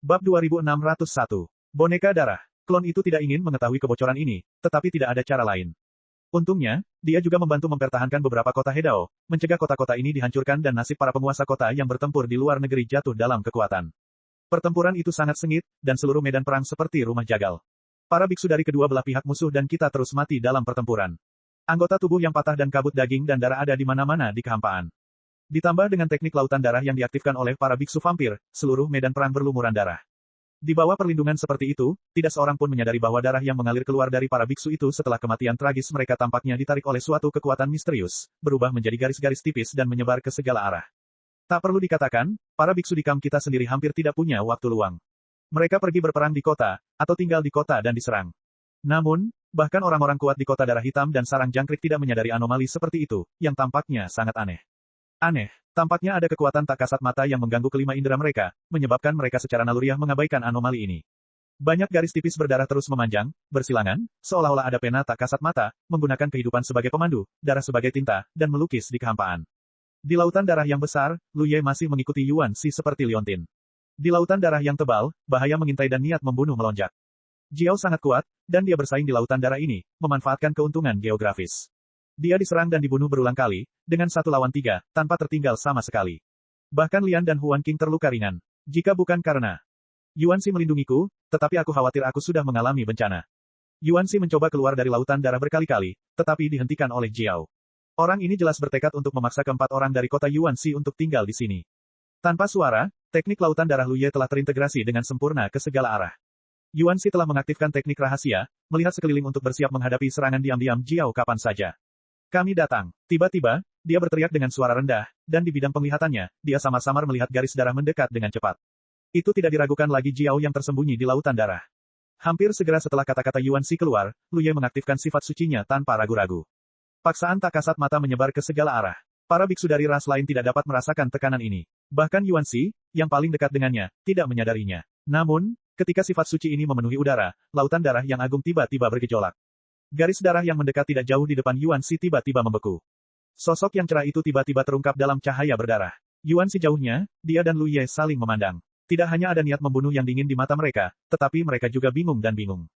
Bab 2601. Boneka darah. Klon itu tidak ingin mengetahui kebocoran ini, tetapi tidak ada cara lain. Untungnya, dia juga membantu mempertahankan beberapa kota Hedao, mencegah kota-kota ini dihancurkan dan nasib para penguasa kota yang bertempur di luar negeri jatuh dalam kekuatan. Pertempuran itu sangat sengit, dan seluruh medan perang seperti rumah jagal. Para biksu dari kedua belah pihak musuh dan kita terus mati dalam pertempuran. Anggota tubuh yang patah dan kabut daging dan darah ada di mana-mana di kehampaan. Ditambah dengan teknik lautan darah yang diaktifkan oleh para biksu vampir, seluruh medan perang berlumuran darah. Di bawah perlindungan seperti itu, tidak seorang pun menyadari bahwa darah yang mengalir keluar dari para biksu itu setelah kematian tragis mereka tampaknya ditarik oleh suatu kekuatan misterius, berubah menjadi garis-garis tipis dan menyebar ke segala arah. Tak perlu dikatakan, para biksu di kamp kita sendiri hampir tidak punya waktu luang. Mereka pergi berperang di kota, atau tinggal di kota dan diserang. Namun, bahkan orang-orang kuat di kota darah hitam dan sarang jangkrik tidak menyadari anomali seperti itu, yang tampaknya sangat aneh. Aneh, tampaknya ada kekuatan tak kasat mata yang mengganggu kelima indera mereka, menyebabkan mereka secara naluriah mengabaikan anomali ini. Banyak garis tipis berdarah terus memanjang, bersilangan, seolah-olah ada pena tak kasat mata, menggunakan kehidupan sebagai pemandu, darah sebagai tinta, dan melukis di kehampaan. Di lautan darah yang besar, Lu Ye masih mengikuti Yuan Shi seperti liontin. Di lautan darah yang tebal, bahaya mengintai dan niat membunuh melonjak. Jiao sangat kuat, dan dia bersaing di lautan darah ini, memanfaatkan keuntungan geografis. Dia diserang dan dibunuh berulang kali, dengan 1 lawan 3, tanpa tertinggal sama sekali. Bahkan Lian dan Huan Qing terluka ringan. Jika bukan karena Yuan Shi melindungiku, tetapi aku khawatir aku sudah mengalami bencana. Yuan Shi mencoba keluar dari lautan darah berkali-kali, tetapi dihentikan oleh Jiao. Orang ini jelas bertekad untuk memaksa keempat orang dari kota Yuan Shi untuk tinggal di sini. Tanpa suara, teknik lautan darah Lu Ye telah terintegrasi dengan sempurna ke segala arah. Yuan Shi telah mengaktifkan teknik rahasia, melihat sekeliling untuk bersiap menghadapi serangan diam-diam Jiao kapan saja. Kami datang. Tiba-tiba, dia berteriak dengan suara rendah, dan di bidang penglihatannya, dia samar-samar melihat garis darah mendekat dengan cepat. Itu tidak diragukan lagi Jiao yang tersembunyi di lautan darah. Hampir segera setelah kata-kata Yuan Shi keluar, Lu Ye mengaktifkan sifat sucinya tanpa ragu-ragu. Paksaan tak kasat mata menyebar ke segala arah. Para biksu dari ras lain tidak dapat merasakan tekanan ini. Bahkan Yuan Shi, yang paling dekat dengannya, tidak menyadarinya. Namun, ketika sifat suci ini memenuhi udara, lautan darah yang agung tiba-tiba bergejolak. Garis darah yang mendekat tidak jauh di depan Yuan Shi tiba-tiba membeku. Sosok yang cerah itu tiba-tiba terungkap dalam cahaya berdarah. Yuan Shi jauhnya, dia dan Lu Ye saling memandang. Tidak hanya ada niat membunuh yang dingin di mata mereka, tetapi mereka juga bingung dan bingung.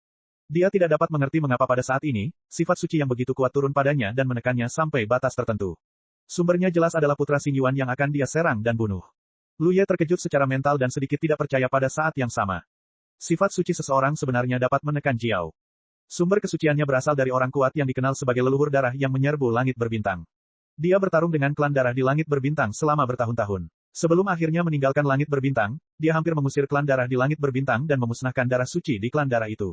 Dia tidak dapat mengerti mengapa pada saat ini, sifat suci yang begitu kuat turun padanya dan menekannya sampai batas tertentu. Sumbernya jelas adalah putra Xing Yuan yang akan dia serang dan bunuh. Lu Ye terkejut secara mental dan sedikit tidak percaya pada saat yang sama. Sifat suci seseorang sebenarnya dapat menekan Jiao. Sumber kesuciannya berasal dari orang kuat yang dikenal sebagai leluhur darah yang menyerbu langit berbintang. Dia bertarung dengan klan darah di langit berbintang selama bertahun-tahun. Sebelum akhirnya meninggalkan langit berbintang, dia hampir mengusir klan darah di langit berbintang dan memusnahkan darah suci di klan darah itu.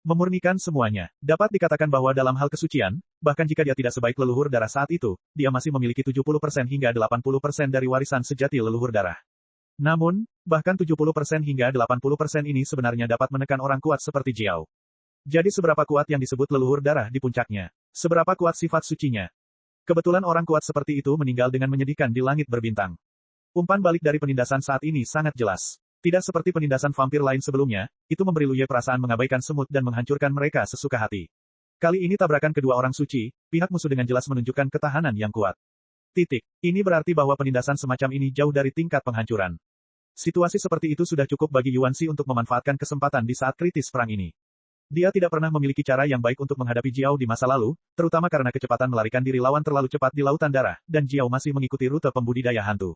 Memurnikan semuanya. Dapat dikatakan bahwa dalam hal kesucian, bahkan jika dia tidak sebaik leluhur darah saat itu, dia masih memiliki 70% hingga 80% dari warisan sejati leluhur darah. Namun, bahkan 70% hingga 80% ini sebenarnya dapat menekan orang kuat seperti Jiao. Jadi seberapa kuat yang disebut leluhur darah di puncaknya? Seberapa kuat sifat sucinya? Kebetulan orang kuat seperti itu meninggal dengan menyedihkan di langit berbintang. Umpan balik dari penindasan saat ini sangat jelas. Tidak seperti penindasan vampir lain sebelumnya, itu memberi Lu Ye perasaan mengabaikan semut dan menghancurkan mereka sesuka hati. Kali ini tabrakan kedua orang suci, pihak musuh dengan jelas menunjukkan ketahanan yang kuat. Ini berarti bahwa penindasan semacam ini jauh dari tingkat penghancuran. Situasi seperti itu sudah cukup bagi Yuan Shi untuk memanfaatkan kesempatan di saat kritis perang ini. Dia tidak pernah memiliki cara yang baik untuk menghadapi Jiao di masa lalu, terutama karena kecepatan melarikan diri lawan terlalu cepat di lautan darah, dan Jiao masih mengikuti rute pembudidaya hantu.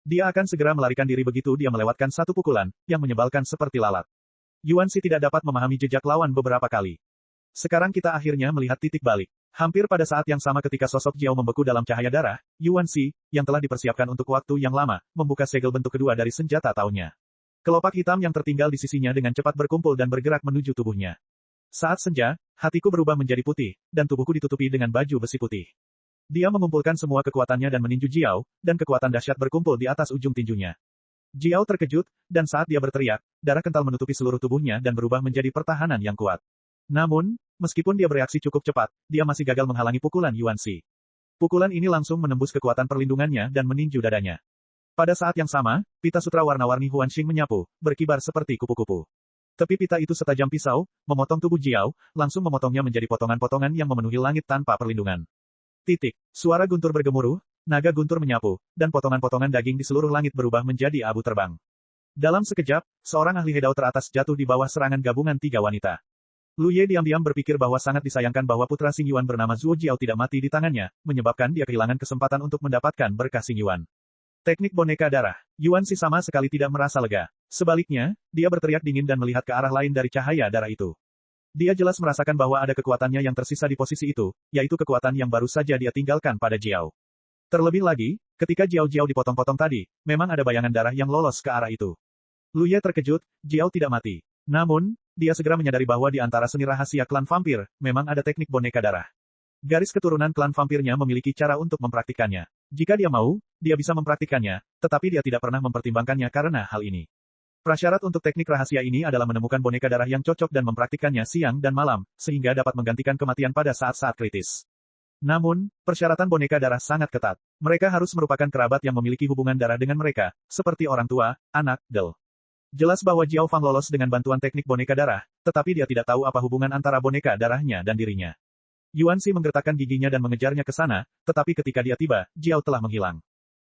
Dia akan segera melarikan diri begitu dia melewatkan satu pukulan, yang menyebalkan seperti lalat. Yuan Shi tidak dapat memahami jejak lawan beberapa kali. Sekarang kita akhirnya melihat titik balik. Hampir pada saat yang sama ketika sosok Jiao membeku dalam cahaya darah, Yuan Shi, yang telah dipersiapkan untuk waktu yang lama, membuka segel bentuk kedua dari senjata tahunnya. Kelopak hitam yang tertinggal di sisinya dengan cepat berkumpul dan bergerak menuju tubuhnya. Saat senja, hatiku berubah menjadi putih, dan tubuhku ditutupi dengan baju besi putih. Dia mengumpulkan semua kekuatannya dan meninju Jiao, dan kekuatan dahsyat berkumpul di atas ujung tinjunya. Jiao terkejut, dan saat dia berteriak, darah kental menutupi seluruh tubuhnya dan berubah menjadi pertahanan yang kuat. Namun, meskipun dia bereaksi cukup cepat, dia masih gagal menghalangi pukulan Yuan Shi. Pukulan ini langsung menembus kekuatan perlindungannya dan meninju dadanya. Pada saat yang sama, pita sutra warna-warni Huan Xing menyapu, berkibar seperti kupu-kupu. Tepi pita itu setajam pisau, memotong tubuh Jiao, langsung memotongnya menjadi potongan-potongan yang memenuhi langit tanpa perlindungan. Suara guntur bergemuruh, naga guntur menyapu, dan potongan-potongan daging di seluruh langit berubah menjadi abu terbang. Dalam sekejap, seorang ahli Hedao teratas jatuh di bawah serangan gabungan 3 wanita. Lu Ye diam-diam berpikir bahwa sangat disayangkan bahwa putra Xingyuan bernama Zuo Jiao tidak mati di tangannya, menyebabkan dia kehilangan kesempatan untuk mendapatkan berkah Xingyuan. Teknik boneka darah. Yuan Xi sama sekali tidak merasa lega. Sebaliknya, dia berteriak dingin dan melihat ke arah lain dari cahaya darah itu. Dia jelas merasakan bahwa ada kekuatannya yang tersisa di posisi itu, yaitu kekuatan yang baru saja dia tinggalkan pada Jiao. Terlebih lagi, ketika Jiao dipotong-potong tadi, memang ada bayangan darah yang lolos ke arah itu. Lu Ye terkejut, Jiao tidak mati. Namun, dia segera menyadari bahwa di antara seni rahasia klan vampir, memang ada teknik boneka darah. Garis keturunan klan vampirnya memiliki cara untuk mempraktikannya. Jika dia mau, dia bisa mempraktikannya, tetapi dia tidak pernah mempertimbangkannya karena hal ini. Prasyarat untuk teknik rahasia ini adalah menemukan boneka darah yang cocok dan mempraktikkannya siang dan malam, sehingga dapat menggantikan kematian pada saat-saat kritis. Namun, persyaratan boneka darah sangat ketat. Mereka harus merupakan kerabat yang memiliki hubungan darah dengan mereka, seperti orang tua, anak, del. Jelas bahwa Jiao Fang lolos dengan bantuan teknik boneka darah, tetapi dia tidak tahu apa hubungan antara boneka darahnya dan dirinya. Yuan Xi menggertakkan giginya dan mengejarnya ke sana, tetapi ketika dia tiba, Jiao telah menghilang.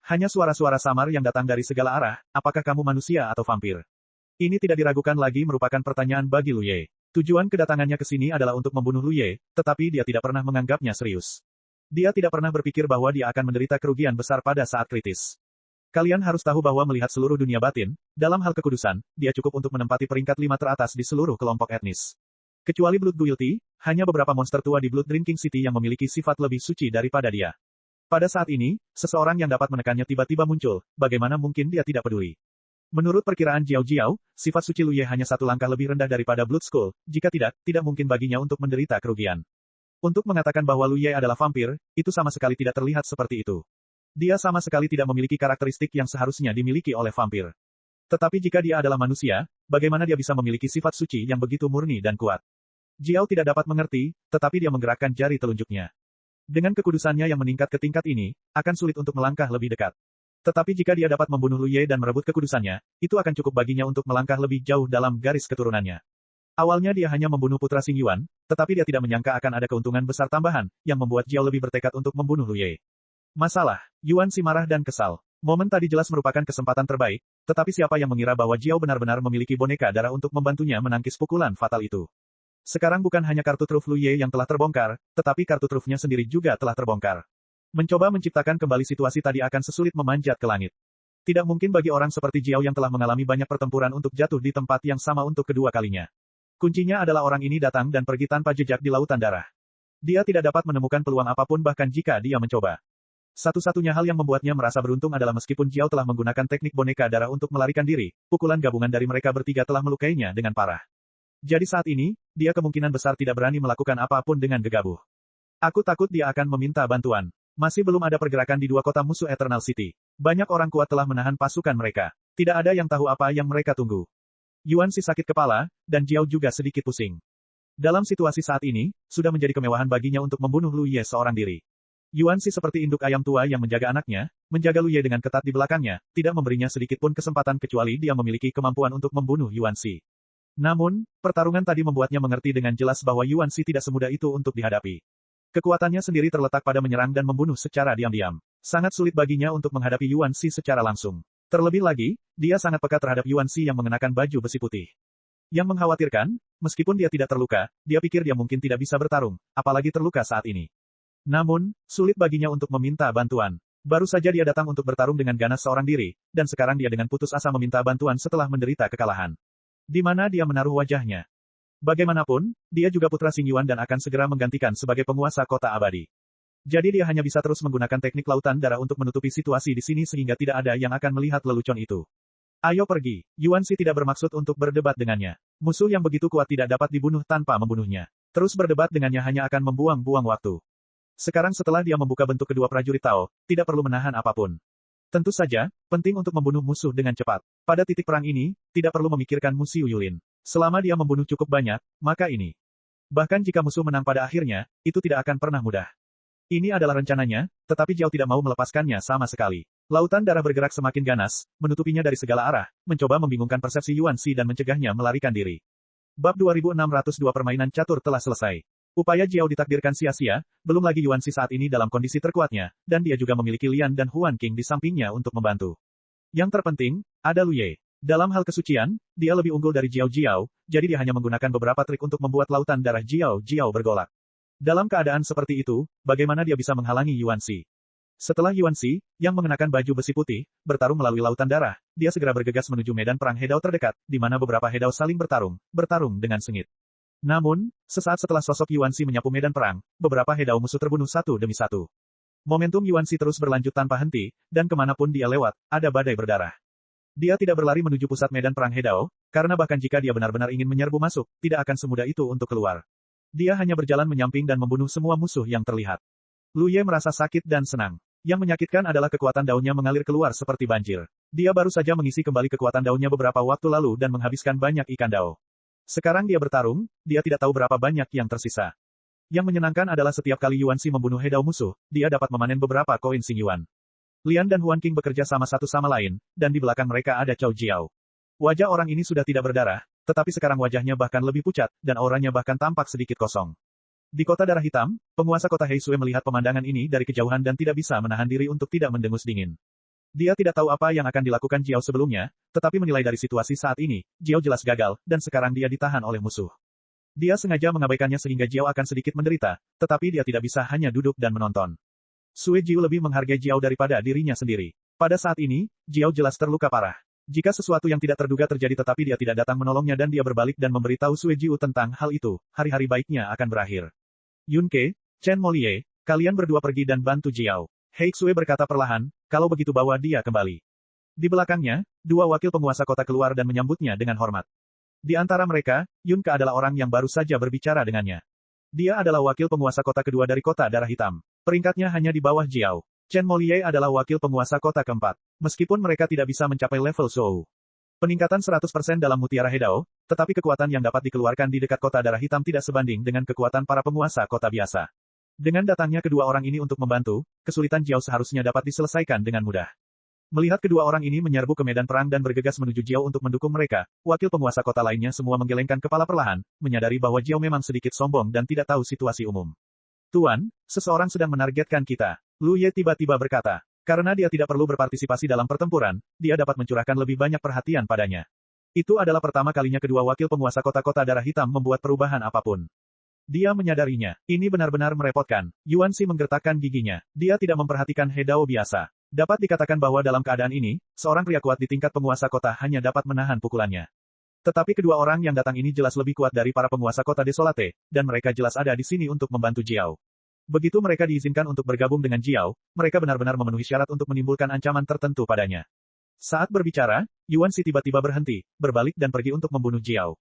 Hanya suara-suara samar yang datang dari segala arah, apakah kamu manusia atau vampir? Ini tidak diragukan lagi merupakan pertanyaan bagi Lu Ye. Tujuan kedatangannya ke sini adalah untuk membunuh Lu Ye, tetapi dia tidak pernah menganggapnya serius. Dia tidak pernah berpikir bahwa dia akan menderita kerugian besar pada saat kritis. Kalian harus tahu bahwa melihat seluruh dunia batin, dalam hal kekudusan, dia cukup untuk menempati peringkat 5 teratas di seluruh kelompok etnis. Kecuali Blood Guilty, hanya beberapa monster tua di Blood Drinking City yang memiliki sifat lebih suci daripada dia. Pada saat ini, seseorang yang dapat menekannya tiba-tiba muncul, bagaimana mungkin dia tidak peduli? Menurut perkiraan Jiao, sifat suci Lu Ye hanya 1 langkah lebih rendah daripada Blood Skull, jika tidak mungkin baginya untuk menderita kerugian. Untuk mengatakan bahwa Lu Ye adalah vampir, itu sama sekali tidak terlihat seperti itu. Dia sama sekali tidak memiliki karakteristik yang seharusnya dimiliki oleh vampir. Tetapi jika dia adalah manusia, bagaimana dia bisa memiliki sifat suci yang begitu murni dan kuat? Jiao tidak dapat mengerti, tetapi dia menggerakkan jari telunjuknya. Dengan kekudusannya yang meningkat ke tingkat ini, akan sulit untuk melangkah lebih dekat. Tetapi jika dia dapat membunuh Lu Ye dan merebut kekudusannya, itu akan cukup baginya untuk melangkah lebih jauh dalam garis keturunannya. Awalnya dia hanya membunuh putra Xingyuan, tetapi dia tidak menyangka akan ada keuntungan besar tambahan, yang membuat Jiao lebih bertekad untuk membunuh Lu Ye. Masalah, Yuan Xi marah dan kesal. Momen tadi jelas merupakan kesempatan terbaik, tetapi siapa yang mengira bahwa Jiao benar-benar memiliki boneka darah untuk membantunya menangkis pukulan fatal itu. Sekarang bukan hanya kartu truf Lu Ye yang telah terbongkar, tetapi kartu trufnya sendiri juga telah terbongkar. Mencoba menciptakan kembali situasi tadi akan sesulit memanjat ke langit. Tidak mungkin bagi orang seperti Jiao yang telah mengalami banyak pertempuran untuk jatuh di tempat yang sama untuk kedua kalinya. Kuncinya adalah orang ini datang dan pergi tanpa jejak di lautan darah. Dia tidak dapat menemukan peluang apapun bahkan jika dia mencoba. Satu-satunya hal yang membuatnya merasa beruntung adalah meskipun Jiao telah menggunakan teknik boneka darah untuk melarikan diri, pukulan gabungan dari mereka bertiga telah melukainya dengan parah. Jadi saat ini, dia kemungkinan besar tidak berani melakukan apapun dengan gegabah. Aku takut dia akan meminta bantuan. Masih belum ada pergerakan di 2 kota musuh Eternal City. Banyak orang kuat telah menahan pasukan mereka. Tidak ada yang tahu apa yang mereka tunggu. Yuan Xi sakit kepala, dan Jiao juga sedikit pusing. Dalam situasi saat ini, sudah menjadi kemewahan baginya untuk membunuh Lu Ye seorang diri. Yuan Xi seperti induk ayam tua yang menjaga anaknya, menjaga Lu Ye dengan ketat di belakangnya, tidak memberinya sedikit pun kesempatan kecuali dia memiliki kemampuan untuk membunuh Yuan Xi. Namun, pertarungan tadi membuatnya mengerti dengan jelas bahwa Yuan Xi tidak semudah itu untuk dihadapi. Kekuatannya sendiri terletak pada menyerang dan membunuh secara diam-diam. Sangat sulit baginya untuk menghadapi Yuan Xi secara langsung. Terlebih lagi, dia sangat peka terhadap Yuan Xi yang mengenakan baju besi putih. Yang mengkhawatirkan, meskipun dia tidak terluka, dia pikir dia mungkin tidak bisa bertarung, apalagi terluka saat ini. Namun, sulit baginya untuk meminta bantuan. Baru saja dia datang untuk bertarung dengan ganas seorang diri, dan sekarang dia dengan putus asa meminta bantuan setelah menderita kekalahan. Di mana dia menaruh wajahnya? Bagaimanapun, dia juga putra Xingyuan dan akan segera menggantikan sebagai penguasa kota abadi. Jadi dia hanya bisa terus menggunakan teknik lautan darah untuk menutupi situasi di sini sehingga tidak ada yang akan melihat lelucon itu. Ayo pergi. Yuan Xi tidak bermaksud untuk berdebat dengannya. Musuh yang begitu kuat tidak dapat dibunuh tanpa membunuhnya. Terus berdebat dengannya hanya akan membuang-buang waktu. Sekarang setelah dia membuka bentuk kedua prajurit Tao, tidak perlu menahan apapun. Tentu saja, penting untuk membunuh musuh dengan cepat. Pada titik perang ini, tidak perlu memikirkan Musiu Yulin. Selama dia membunuh cukup banyak, maka ini. Bahkan jika musuh menang pada akhirnya, itu tidak akan pernah mudah. Ini adalah rencananya, tetapi Jiao tidak mau melepaskannya sama sekali. Lautan darah bergerak semakin ganas, menutupinya dari segala arah, mencoba membingungkan persepsi Yuan Xi dan mencegahnya melarikan diri. Bab 2602 permainan catur telah selesai. Upaya Jiao ditakdirkan sia-sia, belum lagi Yuan Xi saat ini dalam kondisi terkuatnya, dan dia juga memiliki Lian dan Huan Qing di sampingnya untuk membantu. Yang terpenting, ada Lu Ye. Dalam hal kesucian, dia lebih unggul dari Jiao Jiao, jadi dia hanya menggunakan beberapa trik untuk membuat lautan darah Jiao Jiao bergolak. Dalam keadaan seperti itu, bagaimana dia bisa menghalangi Yuan Xi? Setelah Yuan Xi, yang mengenakan baju besi putih, bertarung melalui lautan darah, dia segera bergegas menuju medan perang Hedao terdekat, di mana beberapa Hedao saling bertarung dengan sengit. Namun, sesaat setelah sosok Yuan Xi menyapu medan perang, beberapa Hedao musuh terbunuh satu demi satu. Momentum Yuan Xi terus berlanjut tanpa henti, dan kemanapun dia lewat, ada badai berdarah. Dia tidak berlari menuju pusat medan perang Hedao, karena bahkan jika dia benar-benar ingin menyerbu masuk, tidak akan semudah itu untuk keluar. Dia hanya berjalan menyamping dan membunuh semua musuh yang terlihat. Lu Ye merasa sakit dan senang. Yang menyakitkan adalah kekuatan daunnya mengalir keluar seperti banjir. Dia baru saja mengisi kembali kekuatan daunnya beberapa waktu lalu dan menghabiskan banyak ikan dao. Sekarang dia bertarung, dia tidak tahu berapa banyak yang tersisa. Yang menyenangkan adalah setiap kali Yuan Xi membunuh Hedao musuh, dia dapat memanen beberapa koin Xingyuan. Lian dan Huan Qing bekerja sama satu sama lain, dan di belakang mereka ada Cao Jiao. Wajah orang ini sudah tidak berdarah, tetapi sekarang wajahnya bahkan lebih pucat, dan auranya bahkan tampak sedikit kosong. Di kota darah hitam, penguasa kota Heisui melihat pemandangan ini dari kejauhan dan tidak bisa menahan diri untuk tidak mendengus dingin. Dia tidak tahu apa yang akan dilakukan Jiao sebelumnya, tetapi menilai dari situasi saat ini, Jiao jelas gagal, dan sekarang dia ditahan oleh musuh. Dia sengaja mengabaikannya sehingga Jiao akan sedikit menderita, tetapi dia tidak bisa hanya duduk dan menonton. Sue Jiu lebih menghargai Jiao daripada dirinya sendiri. Pada saat ini, Jiao jelas terluka parah. Jika sesuatu yang tidak terduga terjadi tetapi dia tidak datang menolongnya dan dia berbalik dan memberitahu Sue Jiu tentang hal itu, hari-hari baiknya akan berakhir. Yun Ke, Chen Molie, kalian berdua pergi dan bantu Jiao. Hei Xue berkata perlahan, kalau begitu bawa dia kembali. Di belakangnya, dua wakil penguasa kota keluar dan menyambutnya dengan hormat. Di antara mereka, Yun Ke adalah orang yang baru saja berbicara dengannya. Dia adalah wakil penguasa kota kedua dari kota darah hitam. Peringkatnya hanya di bawah Jiao. Chen Molie adalah wakil penguasa kota keempat. Meskipun mereka tidak bisa mencapai level Zhou. Peningkatan 100% dalam Mutiara Hedao, tetapi kekuatan yang dapat dikeluarkan di dekat kota darah hitam tidak sebanding dengan kekuatan para penguasa kota biasa. Dengan datangnya kedua orang ini untuk membantu, kesulitan Jiao seharusnya dapat diselesaikan dengan mudah. Melihat kedua orang ini menyerbu ke medan perang dan bergegas menuju Jiao untuk mendukung mereka, wakil penguasa kota lainnya semua menggelengkan kepala perlahan, menyadari bahwa Jiao memang sedikit sombong dan tidak tahu situasi umum. Tuan, seseorang sedang menargetkan kita. Lu Ye tiba-tiba berkata. Karena dia tidak perlu berpartisipasi dalam pertempuran, dia dapat mencurahkan lebih banyak perhatian padanya. Itu adalah pertama kalinya kedua wakil penguasa kota-kota darah hitam membuat perubahan apapun. Dia menyadarinya. Ini benar-benar merepotkan. Yuan Xi menggertakkan giginya. Dia tidak memperhatikan Hedao biasa. Dapat dikatakan bahwa dalam keadaan ini, seorang pria kuat di tingkat penguasa kota hanya dapat menahan pukulannya. Tetapi kedua orang yang datang ini jelas lebih kuat dari para penguasa kota Desolate, dan mereka jelas ada di sini untuk membantu Jiao. Begitu mereka diizinkan untuk bergabung dengan Jiao, mereka benar-benar memenuhi syarat untuk menimbulkan ancaman tertentu padanya. Saat berbicara, Yuan Xi tiba-tiba berhenti, berbalik dan pergi untuk membunuh Jiao.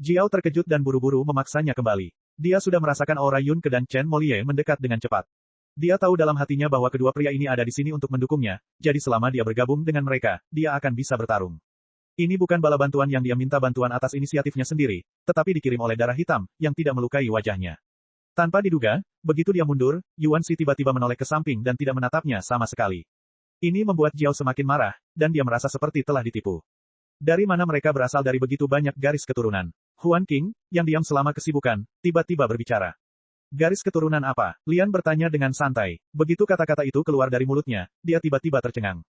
Jiao terkejut dan buru-buru memaksanya kembali. Dia sudah merasakan aura Yun Ke dan Chen Molie mendekat dengan cepat. Dia tahu dalam hatinya bahwa kedua pria ini ada di sini untuk mendukungnya, jadi selama dia bergabung dengan mereka, dia akan bisa bertarung. Ini bukan bala bantuan yang dia minta bantuan atas inisiatifnya sendiri, tetapi dikirim oleh darah hitam, yang tidak melukai wajahnya. Tanpa diduga, begitu dia mundur, Yuan Xi tiba-tiba menoleh ke samping dan tidak menatapnya sama sekali. Ini membuat Jiao semakin marah, dan dia merasa seperti telah ditipu. Dari mana mereka berasal dari begitu banyak garis keturunan? Huan Qing, yang diam selama kesibukan, tiba-tiba berbicara. Garis keturunan apa? Lian bertanya dengan santai. Begitu kata-kata itu keluar dari mulutnya, dia tiba-tiba tercengang.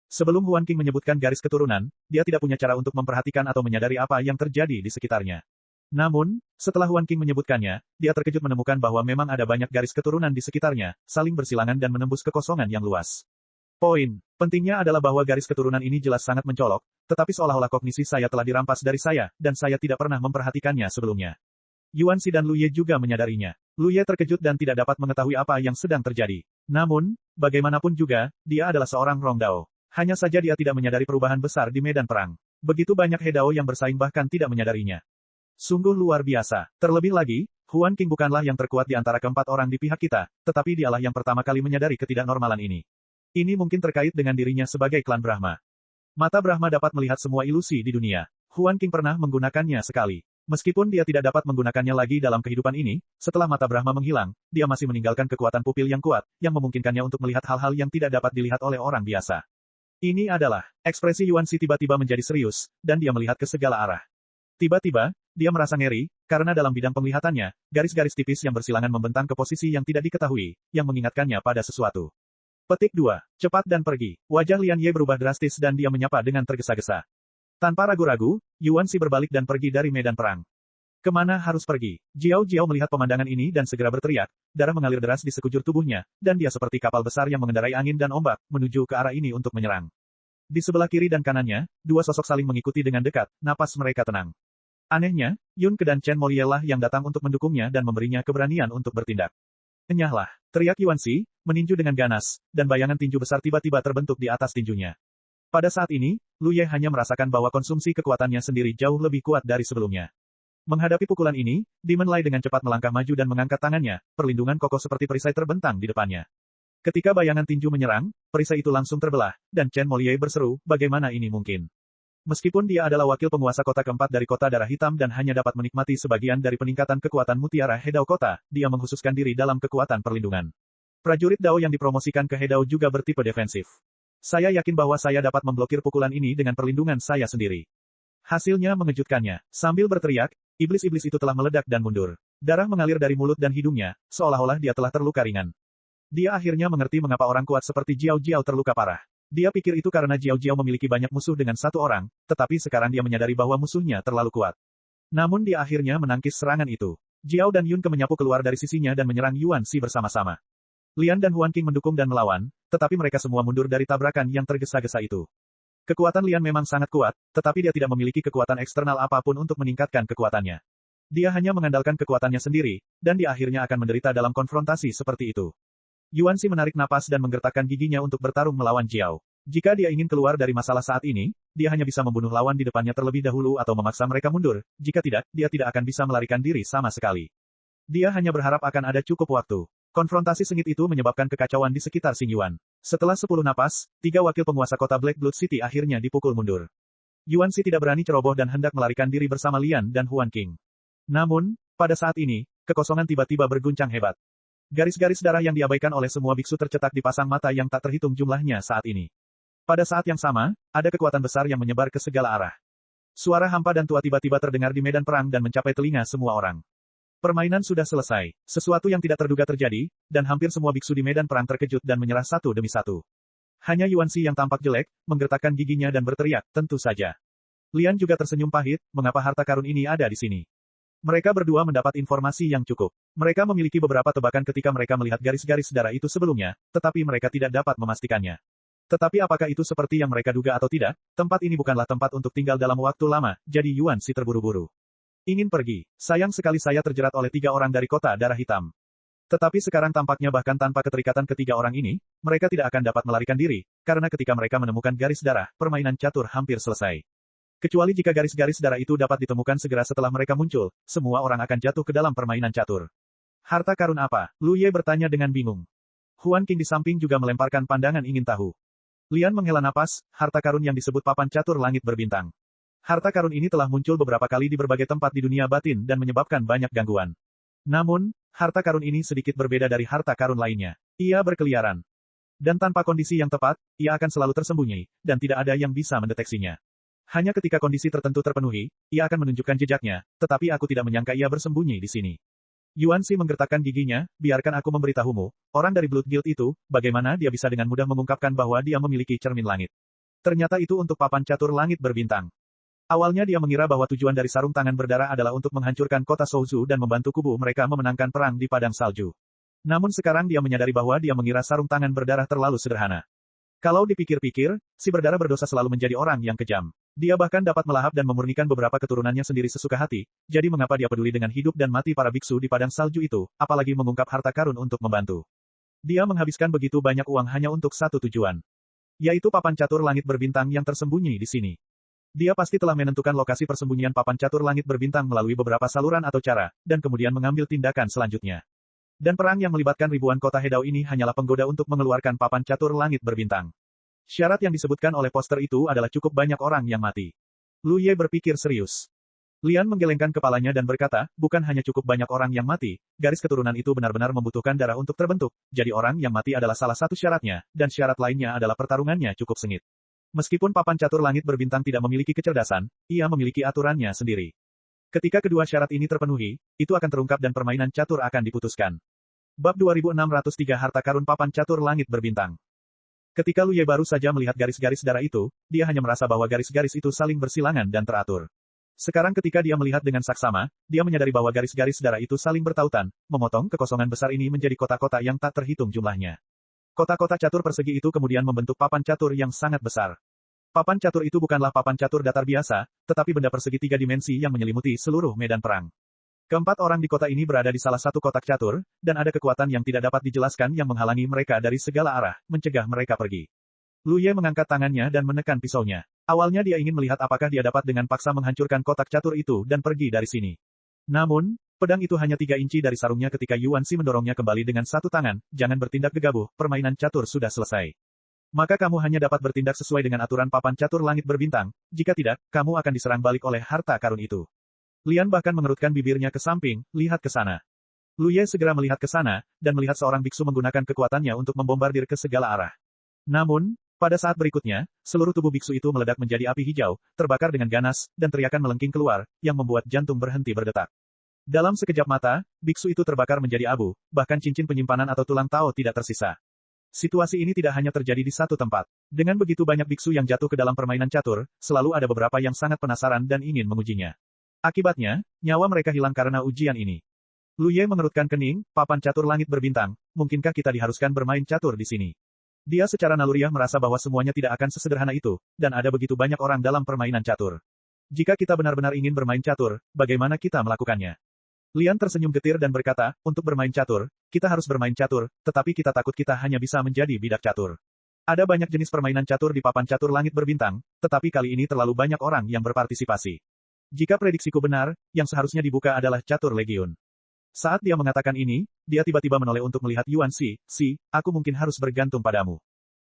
Sebelum Huan Qing menyebutkan garis keturunan, dia tidak punya cara untuk memperhatikan atau menyadari apa yang terjadi di sekitarnya. Namun, setelah Huan Qing menyebutkannya, dia terkejut menemukan bahwa memang ada banyak garis keturunan di sekitarnya, saling bersilangan dan menembus kekosongan yang luas. Poin pentingnya adalah bahwa garis keturunan ini jelas sangat mencolok, tetapi seolah-olah kognisi saya telah dirampas dari saya, dan saya tidak pernah memperhatikannya sebelumnya. Yuan Xi dan Lu Ye juga menyadarinya. Lu Ye terkejut dan tidak dapat mengetahui apa yang sedang terjadi. Namun, bagaimanapun juga, dia adalah seorang Rongdao. Hanya saja dia tidak menyadari perubahan besar di medan perang. Begitu banyak Hedao yang bersaing bahkan tidak menyadarinya. Sungguh luar biasa. Terlebih lagi, Huan Qing bukanlah yang terkuat di antara keempat orang di pihak kita, tetapi dialah yang pertama kali menyadari ketidaknormalan ini. Ini mungkin terkait dengan dirinya sebagai klan Brahma. Mata Brahma dapat melihat semua ilusi di dunia. Huan Qing pernah menggunakannya sekali. Meskipun dia tidak dapat menggunakannya lagi dalam kehidupan ini, setelah mata Brahma menghilang, dia masih meninggalkan kekuatan pupil yang kuat, yang memungkinkannya untuk melihat hal-hal yang tidak dapat dilihat oleh orang biasa. Ini adalah, ekspresi Yuan Xi tiba-tiba menjadi serius, dan dia melihat ke segala arah. Tiba-tiba, dia merasa ngeri, karena dalam bidang penglihatannya, garis-garis tipis yang bersilangan membentang ke posisi yang tidak diketahui, yang mengingatkannya pada sesuatu. Petik 2. Cepat dan pergi. Wajah Lian Ye berubah drastis dan dia menyapa dengan tergesa-gesa. Tanpa ragu-ragu, Yuan Si berbalik dan pergi dari medan perang. Kemana harus pergi? Jiao Jiao melihat pemandangan ini dan segera berteriak, darah mengalir deras di sekujur tubuhnya, dan dia seperti kapal besar yang mengendarai angin dan ombak, menuju ke arah ini untuk menyerang. Di sebelah kiri dan kanannya, dua sosok saling mengikuti dengan dekat, napas mereka tenang. Anehnya, Yun Ke dan Chen Moliye lah yang datang untuk mendukungnya dan memberinya keberanian untuk bertindak. Enyahlah, teriak Yuan Si, meninju dengan ganas, dan bayangan tinju besar tiba-tiba terbentuk di atas tinjunya. Pada saat ini, Lu Ye hanya merasakan bahwa konsumsi kekuatannya sendiri jauh lebih kuat dari sebelumnya. Menghadapi pukulan ini, Demon Lai dengan cepat melangkah maju dan mengangkat tangannya, perlindungan kokoh seperti perisai terbentang di depannya. Ketika bayangan tinju menyerang, perisai itu langsung terbelah, dan Chen Moliye berseru, bagaimana ini mungkin? Meskipun dia adalah wakil penguasa kota keempat dari kota darah hitam dan hanya dapat menikmati sebagian dari peningkatan kekuatan mutiara Hedao kota, dia menghususkan diri dalam kekuatan perlindungan. Prajurit Dao yang dipromosikan ke Hedao juga bertipe defensif. Saya yakin bahwa saya dapat memblokir pukulan ini dengan perlindungan saya sendiri. Hasilnya mengejutkannya. Sambil berteriak, iblis-iblis itu telah meledak dan mundur. Darah mengalir dari mulut dan hidungnya, seolah-olah dia telah terluka ringan. Dia akhirnya mengerti mengapa orang kuat seperti Jiao Jiao terluka parah. Dia pikir itu karena Jiao Jiao memiliki banyak musuh dengan satu orang, tetapi sekarang dia menyadari bahwa musuhnya terlalu kuat. Namun dia akhirnya menangkis serangan itu. Jiao dan Yun Ke menyapu keluar dari sisinya dan menyerang Yuan Si bersama-sama. Lian dan Huan Qing mendukung dan melawan, tetapi mereka semua mundur dari tabrakan yang tergesa-gesa itu. Kekuatan Lian memang sangat kuat, tetapi dia tidak memiliki kekuatan eksternal apapun untuk meningkatkan kekuatannya. Dia hanya mengandalkan kekuatannya sendiri, dan dia akhirnya akan menderita dalam konfrontasi seperti itu. Yuan Si menarik napas dan menggertakkan giginya untuk bertarung melawan Jiao. Jika dia ingin keluar dari masalah saat ini, dia hanya bisa membunuh lawan di depannya terlebih dahulu atau memaksa mereka mundur, jika tidak, dia tidak akan bisa melarikan diri sama sekali. Dia hanya berharap akan ada cukup waktu. Konfrontasi sengit itu menyebabkan kekacauan di sekitar Xing Yuan. Setelah 10 napas, 3 wakil penguasa kota Black Blood City akhirnya dipukul mundur. Yuan Si tidak berani ceroboh dan hendak melarikan diri bersama Lian dan Huan Qing. Namun, pada saat ini, kekosongan tiba-tiba berguncang hebat. Garis-garis darah yang diabaikan oleh semua biksu tercetak di pasang mata yang tak terhitung jumlahnya saat ini. Pada saat yang sama, ada kekuatan besar yang menyebar ke segala arah. Suara hampa dan tua tiba-tiba terdengar di medan perang dan mencapai telinga semua orang. Permainan sudah selesai. Sesuatu yang tidak terduga terjadi, dan hampir semua biksu di medan perang terkejut dan menyerah satu demi satu. Hanya Yuan Si yang tampak jelek, menggertakkan giginya dan berteriak, tentu saja. Lian juga tersenyum pahit, mengapa harta karun ini ada di sini. Mereka berdua mendapat informasi yang cukup. Mereka memiliki beberapa tebakan ketika mereka melihat garis-garis darah itu sebelumnya, tetapi mereka tidak dapat memastikannya. Tetapi apakah itu seperti yang mereka duga atau tidak, tempat ini bukanlah tempat untuk tinggal dalam waktu lama, jadi Yuan Si terburu-buru. Ingin pergi. Sayang sekali saya terjerat oleh 3 orang dari kota darah hitam. Tetapi sekarang tampaknya bahkan tanpa keterikatan ketiga orang ini, mereka tidak akan dapat melarikan diri, karena ketika mereka menemukan garis darah, permainan catur hampir selesai. Kecuali jika garis-garis darah itu dapat ditemukan segera setelah mereka muncul, semua orang akan jatuh ke dalam permainan catur. Harta karun apa? Lu Ye bertanya dengan bingung. Huan Qing di samping juga melemparkan pandangan ingin tahu. Lian menghela napas, harta karun yang disebut papan catur langit berbintang. Harta karun ini telah muncul beberapa kali di berbagai tempat di dunia batin dan menyebabkan banyak gangguan. Namun, harta karun ini sedikit berbeda dari harta karun lainnya. Ia berkeliaran. Dan tanpa kondisi yang tepat, ia akan selalu tersembunyi, dan tidak ada yang bisa mendeteksinya. Hanya ketika kondisi tertentu terpenuhi, ia akan menunjukkan jejaknya, tetapi aku tidak menyangka ia bersembunyi di sini. Yuan Si menggertakkan giginya, biarkan aku memberitahumu, orang dari Blood Guild itu, bagaimana dia bisa dengan mudah mengungkapkan bahwa dia memiliki cermin langit. Ternyata itu untuk papan catur langit berbintang. Awalnya dia mengira bahwa tujuan dari sarung tangan berdarah adalah untuk menghancurkan kota Souzhou dan membantu kubu mereka memenangkan perang di padang salju. Namun sekarang dia menyadari bahwa dia mengira sarung tangan berdarah terlalu sederhana. Kalau dipikir-pikir, si berdarah berdosa selalu menjadi orang yang kejam. Dia bahkan dapat melahap dan memurnikan beberapa keturunannya sendiri sesuka hati, jadi mengapa dia peduli dengan hidup dan mati para biksu di padang salju itu, apalagi mengungkap harta karun untuk membantu. Dia menghabiskan begitu banyak uang hanya untuk satu tujuan. Yaitu papan catur langit berbintang yang tersembunyi di sini. Dia pasti telah menentukan lokasi persembunyian papan catur langit berbintang melalui beberapa saluran atau cara, dan kemudian mengambil tindakan selanjutnya. Dan perang yang melibatkan ribuan kota Hedao ini hanyalah penggoda untuk mengeluarkan papan catur langit berbintang. Syarat yang disebutkan oleh poster itu adalah cukup banyak orang yang mati. Lu Ye berpikir serius. Lian menggelengkan kepalanya dan berkata, bukan hanya cukup banyak orang yang mati, garis keturunan itu benar-benar membutuhkan darah untuk terbentuk, jadi orang yang mati adalah salah satu syaratnya, dan syarat lainnya adalah pertarungannya cukup sengit. Meskipun papan catur langit berbintang tidak memiliki kecerdasan, ia memiliki aturannya sendiri. Ketika kedua syarat ini terpenuhi, itu akan terungkap dan permainan catur akan diputuskan. Bab 2603 Harta Karun Papan Catur Langit Berbintang. Ketika Lu Ye baru saja melihat garis-garis darah itu, dia hanya merasa bahwa garis-garis itu saling bersilangan dan teratur. Sekarang ketika dia melihat dengan saksama, dia menyadari bahwa garis-garis darah itu saling bertautan, memotong kekosongan besar ini menjadi kota-kota yang tak terhitung jumlahnya. Kota-kota catur persegi itu kemudian membentuk papan catur yang sangat besar. Papan catur itu bukanlah papan catur datar biasa, tetapi benda persegi 3 dimensi yang menyelimuti seluruh medan perang. Keempat orang di kota ini berada di salah satu kotak catur, dan ada kekuatan yang tidak dapat dijelaskan yang menghalangi mereka dari segala arah, mencegah mereka pergi. Lu Ye mengangkat tangannya dan menekan pisaunya. Awalnya dia ingin melihat apakah dia dapat dengan paksa menghancurkan kotak catur itu dan pergi dari sini. Namun, pedang itu hanya 3 inci dari sarungnya ketika Yuan Shi mendorongnya kembali dengan satu tangan, jangan bertindak gegabah, permainan catur sudah selesai. Maka kamu hanya dapat bertindak sesuai dengan aturan papan catur langit berbintang, jika tidak, kamu akan diserang balik oleh harta karun itu. Lian bahkan mengerutkan bibirnya ke samping, lihat ke sana. Lu Ye segera melihat ke sana, dan melihat seorang biksu menggunakan kekuatannya untuk membombardir ke segala arah. Namun, pada saat berikutnya, seluruh tubuh biksu itu meledak menjadi api hijau, terbakar dengan ganas, dan teriakan melengking keluar, yang membuat jantung berhenti berdetak. Dalam sekejap mata, biksu itu terbakar menjadi abu, bahkan cincin penyimpanan atau tulang Tao tidak tersisa. Situasi ini tidak hanya terjadi di satu tempat. Dengan begitu banyak biksu yang jatuh ke dalam permainan catur, selalu ada beberapa yang sangat penasaran dan ingin mengujinya. Akibatnya, nyawa mereka hilang karena ujian ini. Lu Ye mengerutkan kening, papan catur langit berbintang, mungkinkah kita diharuskan bermain catur di sini? Dia secara naluriah merasa bahwa semuanya tidak akan sesederhana itu, dan ada begitu banyak orang dalam permainan catur. Jika kita benar-benar ingin bermain catur, bagaimana kita melakukannya? Lian tersenyum getir dan berkata, untuk bermain catur, kita harus bermain catur, tetapi kita takut kita hanya bisa menjadi bidak catur. Ada banyak jenis permainan catur di papan catur langit berbintang, tetapi kali ini terlalu banyak orang yang berpartisipasi. Jika prediksiku benar, yang seharusnya dibuka adalah catur legiun. Saat dia mengatakan ini, dia tiba-tiba menoleh untuk melihat Yuan Shi. Aku mungkin harus bergantung padamu.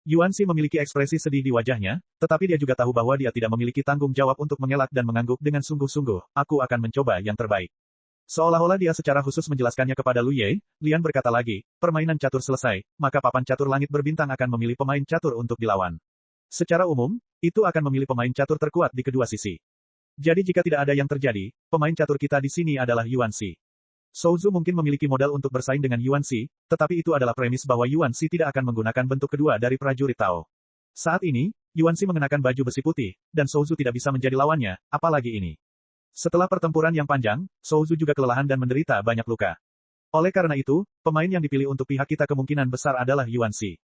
Yuan Shi memiliki ekspresi sedih di wajahnya, tetapi dia juga tahu bahwa dia tidak memiliki tanggung jawab untuk mengelak dan mengangguk dengan sungguh-sungguh. Aku akan mencoba yang terbaik. Seolah-olah dia secara khusus menjelaskannya kepada Lu Ye, Lian berkata lagi, permainan catur selesai, maka papan catur langit berbintang akan memilih pemain catur untuk dilawan. Secara umum, itu akan memilih pemain catur terkuat di kedua sisi. Jadi jika tidak ada yang terjadi, pemain catur kita di sini adalah Yuan Shi. Souzu mungkin memiliki modal untuk bersaing dengan Yuan Shi, tetapi itu adalah premis bahwa Yuan Shi tidak akan menggunakan bentuk kedua dari prajurit Tao. Saat ini, Yuan Shi mengenakan baju besi putih, dan Souzu tidak bisa menjadi lawannya, apalagi ini. Setelah pertempuran yang panjang, Souzu juga kelelahan dan menderita banyak luka. Oleh karena itu, pemain yang dipilih untuk pihak kita kemungkinan besar adalah Yuan Shi.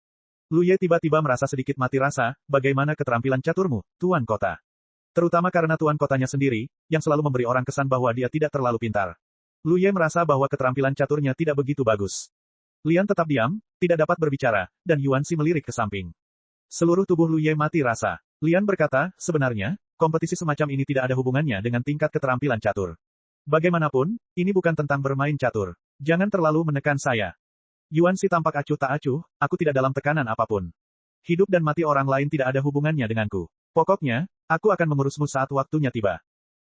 Lu Ye tiba-tiba merasa sedikit mati rasa, bagaimana keterampilan caturmu, Tuan Kota? Terutama karena Tuan Kotanya sendiri, yang selalu memberi orang kesan bahwa dia tidak terlalu pintar. Lu Ye merasa bahwa keterampilan caturnya tidak begitu bagus. Lian tetap diam, tidak dapat berbicara, dan Yuan Shi melirik ke samping. Seluruh tubuh Lu Ye mati rasa. Lian berkata, sebenarnya, kompetisi semacam ini tidak ada hubungannya dengan tingkat keterampilan catur. Bagaimanapun, ini bukan tentang bermain catur. Jangan terlalu menekan saya. Yuan Shi tampak acuh tak acuh, aku tidak dalam tekanan apapun. Hidup dan mati orang lain tidak ada hubungannya denganku. Pokoknya, aku akan mengurusmu saat waktunya tiba.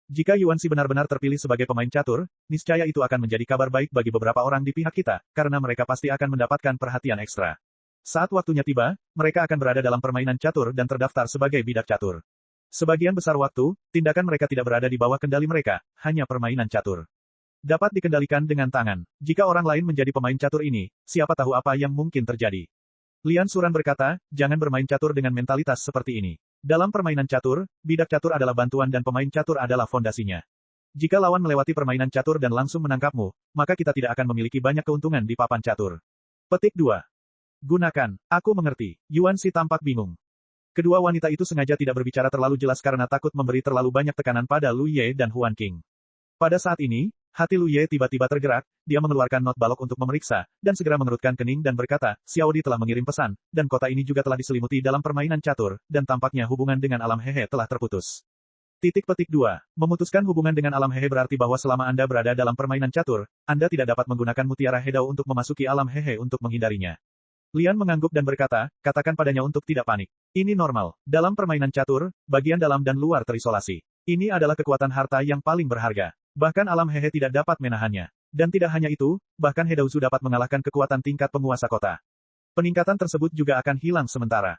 Jika Yuan Shi benar-benar terpilih sebagai pemain catur, niscaya itu akan menjadi kabar baik bagi beberapa orang di pihak kita, karena mereka pasti akan mendapatkan perhatian ekstra. Saat waktunya tiba, mereka akan berada dalam permainan catur dan terdaftar sebagai bidak catur. Sebagian besar waktu, tindakan mereka tidak berada di bawah kendali mereka, hanya permainan catur. Dapat dikendalikan dengan tangan. Jika orang lain menjadi pemain catur ini, siapa tahu apa yang mungkin terjadi. Lian Suran berkata, jangan bermain catur dengan mentalitas seperti ini. Dalam permainan catur, bidak catur adalah bantuan dan pemain catur adalah fondasinya. Jika lawan melewati permainan catur dan langsung menangkapmu, maka kita tidak akan memiliki banyak keuntungan di papan catur. Petik 2. Gunakan. Aku mengerti. Yuan Shi tampak bingung. Kedua wanita itu sengaja tidak berbicara terlalu jelas karena takut memberi terlalu banyak tekanan pada Lu Ye dan Huan Qing. Pada saat ini, hati Lu Ye tiba-tiba tergerak, dia mengeluarkan not balok untuk memeriksa, dan segera mengerutkan kening dan berkata, Xiao Di telah mengirim pesan, dan kota ini juga telah diselimuti dalam permainan catur, dan tampaknya hubungan dengan alam hehe telah terputus. Petik 2. Memutuskan hubungan dengan alam hehe berarti bahwa selama Anda berada dalam permainan catur, Anda tidak dapat menggunakan mutiara hedao untuk memasuki alam hehe untuk menghindarinya. Lian mengangguk dan berkata, katakan padanya untuk tidak panik. Ini normal. Dalam permainan catur, bagian dalam dan luar terisolasi. Ini adalah kekuatan harta yang paling berharga. Bahkan alam hehe tidak dapat menahannya. Dan tidak hanya itu, bahkan Hedauzu dapat mengalahkan kekuatan tingkat penguasa kota. Peningkatan tersebut juga akan hilang sementara.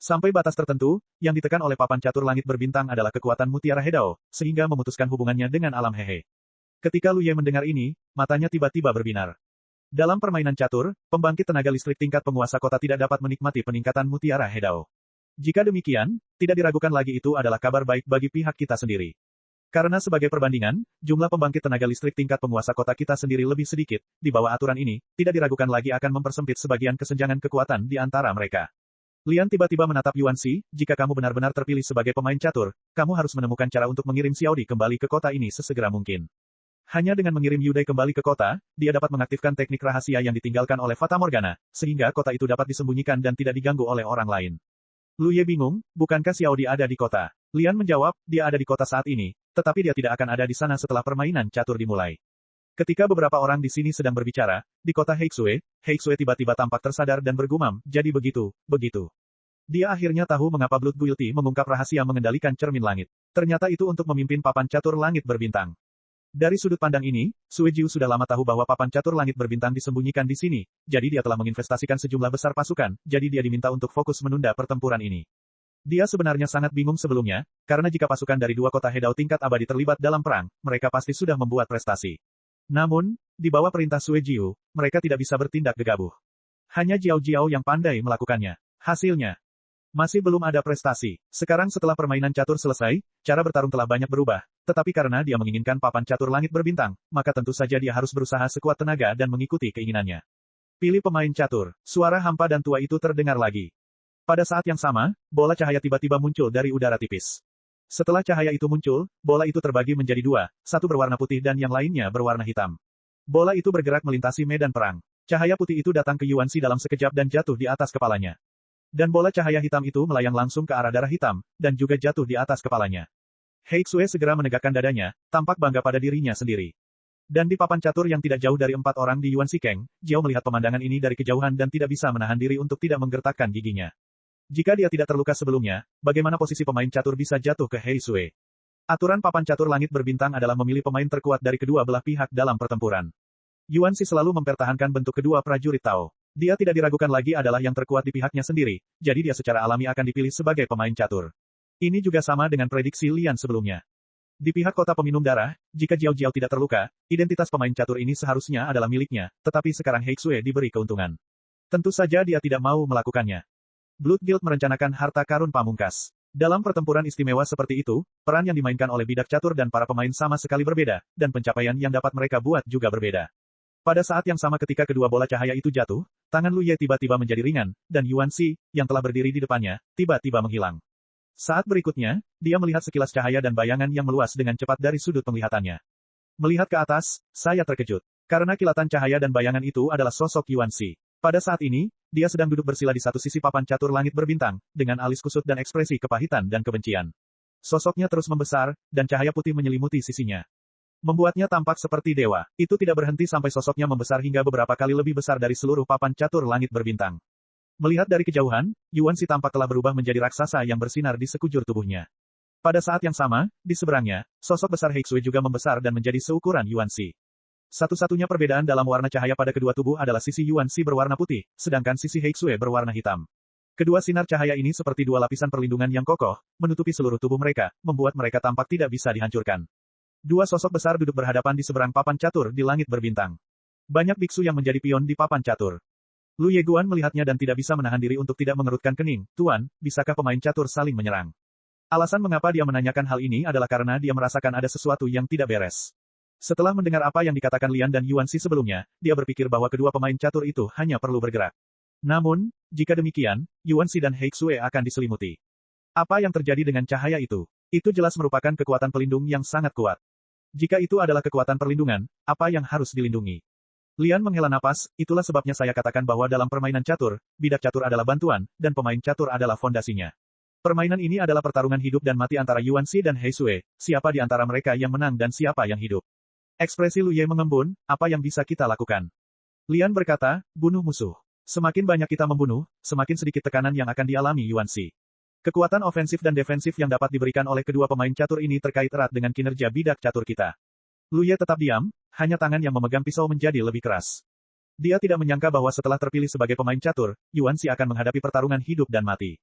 Sampai batas tertentu, yang ditekan oleh papan catur langit berbintang adalah kekuatan mutiara Hedao, sehingga memutuskan hubungannya dengan alam hehe. Ketika Lu Ye mendengar ini, matanya tiba-tiba berbinar. Dalam permainan catur, pembangkit tenaga listrik tingkat penguasa kota tidak dapat menikmati peningkatan mutiara Hedao. Jika demikian, tidak diragukan lagi itu adalah kabar baik bagi pihak kita sendiri. Karena sebagai perbandingan, jumlah pembangkit tenaga listrik tingkat penguasa kota kita sendiri lebih sedikit, di bawah aturan ini, tidak diragukan lagi akan mempersempit sebagian kesenjangan kekuatan di antara mereka. Lian tiba-tiba menatap Yuan Xi, jika kamu benar-benar terpilih sebagai pemain catur, kamu harus menemukan cara untuk mengirim Xiaodi kembali ke kota ini sesegera mungkin. Hanya dengan mengirim Yudai kembali ke kota, dia dapat mengaktifkan teknik rahasia yang ditinggalkan oleh Fata Morgana, sehingga kota itu dapat disembunyikan dan tidak diganggu oleh orang lain. Lu Ye bingung, bukankah Xiaodi ada di kota? Lian menjawab, dia ada di kota saat ini, tetapi dia tidak akan ada di sana setelah permainan catur dimulai. Ketika beberapa orang di sini sedang berbicara, di kota Heixue tiba-tiba tampak tersadar dan bergumam, jadi begitu. Dia akhirnya tahu mengapa Blood Guilty mengungkap rahasia mengendalikan cermin langit. Ternyata itu untuk memimpin papan catur langit berbintang. Dari sudut pandang ini, Sue Jiu sudah lama tahu bahwa papan catur langit berbintang disembunyikan di sini, jadi dia telah menginvestasikan sejumlah besar pasukan, jadi dia diminta untuk fokus menunda pertempuran ini. Dia sebenarnya sangat bingung sebelumnya, karena jika pasukan dari dua kota Hedao tingkat abadi terlibat dalam perang, mereka pasti sudah membuat prestasi. Namun, di bawah perintah Sue Jiu, mereka tidak bisa bertindak gegabah. Hanya Jiao Jiao yang pandai melakukannya. Hasilnya, masih belum ada prestasi. Sekarang setelah permainan catur selesai, cara bertarung telah banyak berubah, tetapi karena dia menginginkan papan catur langit berbintang, maka tentu saja dia harus berusaha sekuat tenaga dan mengikuti keinginannya. Pilih pemain catur. Suara hampa dan tua itu terdengar lagi. Pada saat yang sama, bola cahaya tiba-tiba muncul dari udara tipis. Setelah cahaya itu muncul, bola itu terbagi menjadi dua, satu berwarna putih dan yang lainnya berwarna hitam. Bola itu bergerak melintasi medan perang. Cahaya putih itu datang ke Yuan Xi dalam sekejap dan jatuh di atas kepalanya. Dan bola cahaya hitam itu melayang langsung ke arah darah hitam, dan juga jatuh di atas kepalanya. Heixue segera menegakkan dadanya, tampak bangga pada dirinya sendiri. Dan di papan catur yang tidak jauh dari 4 orang di Yuan Xi Keng, Jiao melihat pemandangan ini dari kejauhan dan tidak bisa menahan diri untuk tidak menggertakkan giginya. Jika dia tidak terluka sebelumnya, bagaimana posisi pemain catur bisa jatuh ke Heixue? Aturan papan catur langit berbintang adalah memilih pemain terkuat dari kedua belah pihak dalam pertempuran. Yuan Xi selalu mempertahankan bentuk kedua prajurit Tao. Dia tidak diragukan lagi adalah yang terkuat di pihaknya sendiri, jadi dia secara alami akan dipilih sebagai pemain catur. Ini juga sama dengan prediksi Lian sebelumnya. Di pihak kota peminum darah, jika Jiao Jiao tidak terluka, identitas pemain catur ini seharusnya adalah miliknya, tetapi sekarang Heixue diberi keuntungan. Tentu saja dia tidak mau melakukannya. Blood Guild merencanakan harta karun pamungkas. Dalam pertempuran istimewa seperti itu, peran yang dimainkan oleh bidak catur dan para pemain sama sekali berbeda, dan pencapaian yang dapat mereka buat juga berbeda. Pada saat yang sama ketika kedua bola cahaya itu jatuh, tangan Lu Ye tiba-tiba menjadi ringan, dan Yuan Xi, yang telah berdiri di depannya, tiba-tiba menghilang. Saat berikutnya, dia melihat sekilas cahaya dan bayangan yang meluas dengan cepat dari sudut penglihatannya. Melihat ke atas, saya terkejut. Karena kilatan cahaya dan bayangan itu adalah sosok Yuan Xi. Pada saat ini, dia sedang duduk bersila di satu sisi papan catur langit berbintang, dengan alis kusut dan ekspresi kepahitan dan kebencian. Sosoknya terus membesar, dan cahaya putih menyelimuti sisinya. Membuatnya tampak seperti dewa. Itu tidak berhenti sampai sosoknya membesar hingga beberapa kali lebih besar dari seluruh papan catur langit berbintang. Melihat dari kejauhan, Yuan Xi tampak telah berubah menjadi raksasa yang bersinar di sekujur tubuhnya. Pada saat yang sama, di seberangnya, sosok besar Heixue juga membesar dan menjadi seukuran Yuan Xi. Satu-satunya perbedaan dalam warna cahaya pada kedua tubuh adalah sisi Yuan Xi berwarna putih, sedangkan sisi Heixue berwarna hitam. Kedua sinar cahaya ini seperti dua lapisan perlindungan yang kokoh, menutupi seluruh tubuh mereka, membuat mereka tampak tidak bisa dihancurkan. Dua sosok besar duduk berhadapan di seberang papan catur di langit berbintang. Banyak biksu yang menjadi pion di papan catur. Lu Yeguan melihatnya dan tidak bisa menahan diri untuk tidak mengerutkan kening. Tuan, bisakah pemain catur saling menyerang? Alasan mengapa dia menanyakan hal ini adalah karena dia merasakan ada sesuatu yang tidak beres. Setelah mendengar apa yang dikatakan Lian dan Yuan Xi sebelumnya, dia berpikir bahwa kedua pemain catur itu hanya perlu bergerak. Namun, jika demikian, Yuan Xi dan Heixue akan diselimuti. Apa yang terjadi dengan cahaya itu? Itu jelas merupakan kekuatan pelindung yang sangat kuat. Jika itu adalah kekuatan perlindungan, apa yang harus dilindungi? Lian menghela napas, itulah sebabnya saya katakan bahwa dalam permainan catur, bidak catur adalah bantuan, dan pemain catur adalah fondasinya. Permainan ini adalah pertarungan hidup dan mati antara Yuan Xi dan Heixue, siapa di antara mereka yang menang dan siapa yang hidup. Ekspresi Lu Ye mengembun, apa yang bisa kita lakukan? Lian berkata, bunuh musuh. Semakin banyak kita membunuh, semakin sedikit tekanan yang akan dialami Yuan Xi. Kekuatan ofensif dan defensif yang dapat diberikan oleh kedua pemain catur ini terkait erat dengan kinerja bidak catur kita. Lu Ye tetap diam, hanya tangan yang memegang pisau menjadi lebih keras. Dia tidak menyangka bahwa setelah terpilih sebagai pemain catur, Yuan Xi akan menghadapi pertarungan hidup dan mati.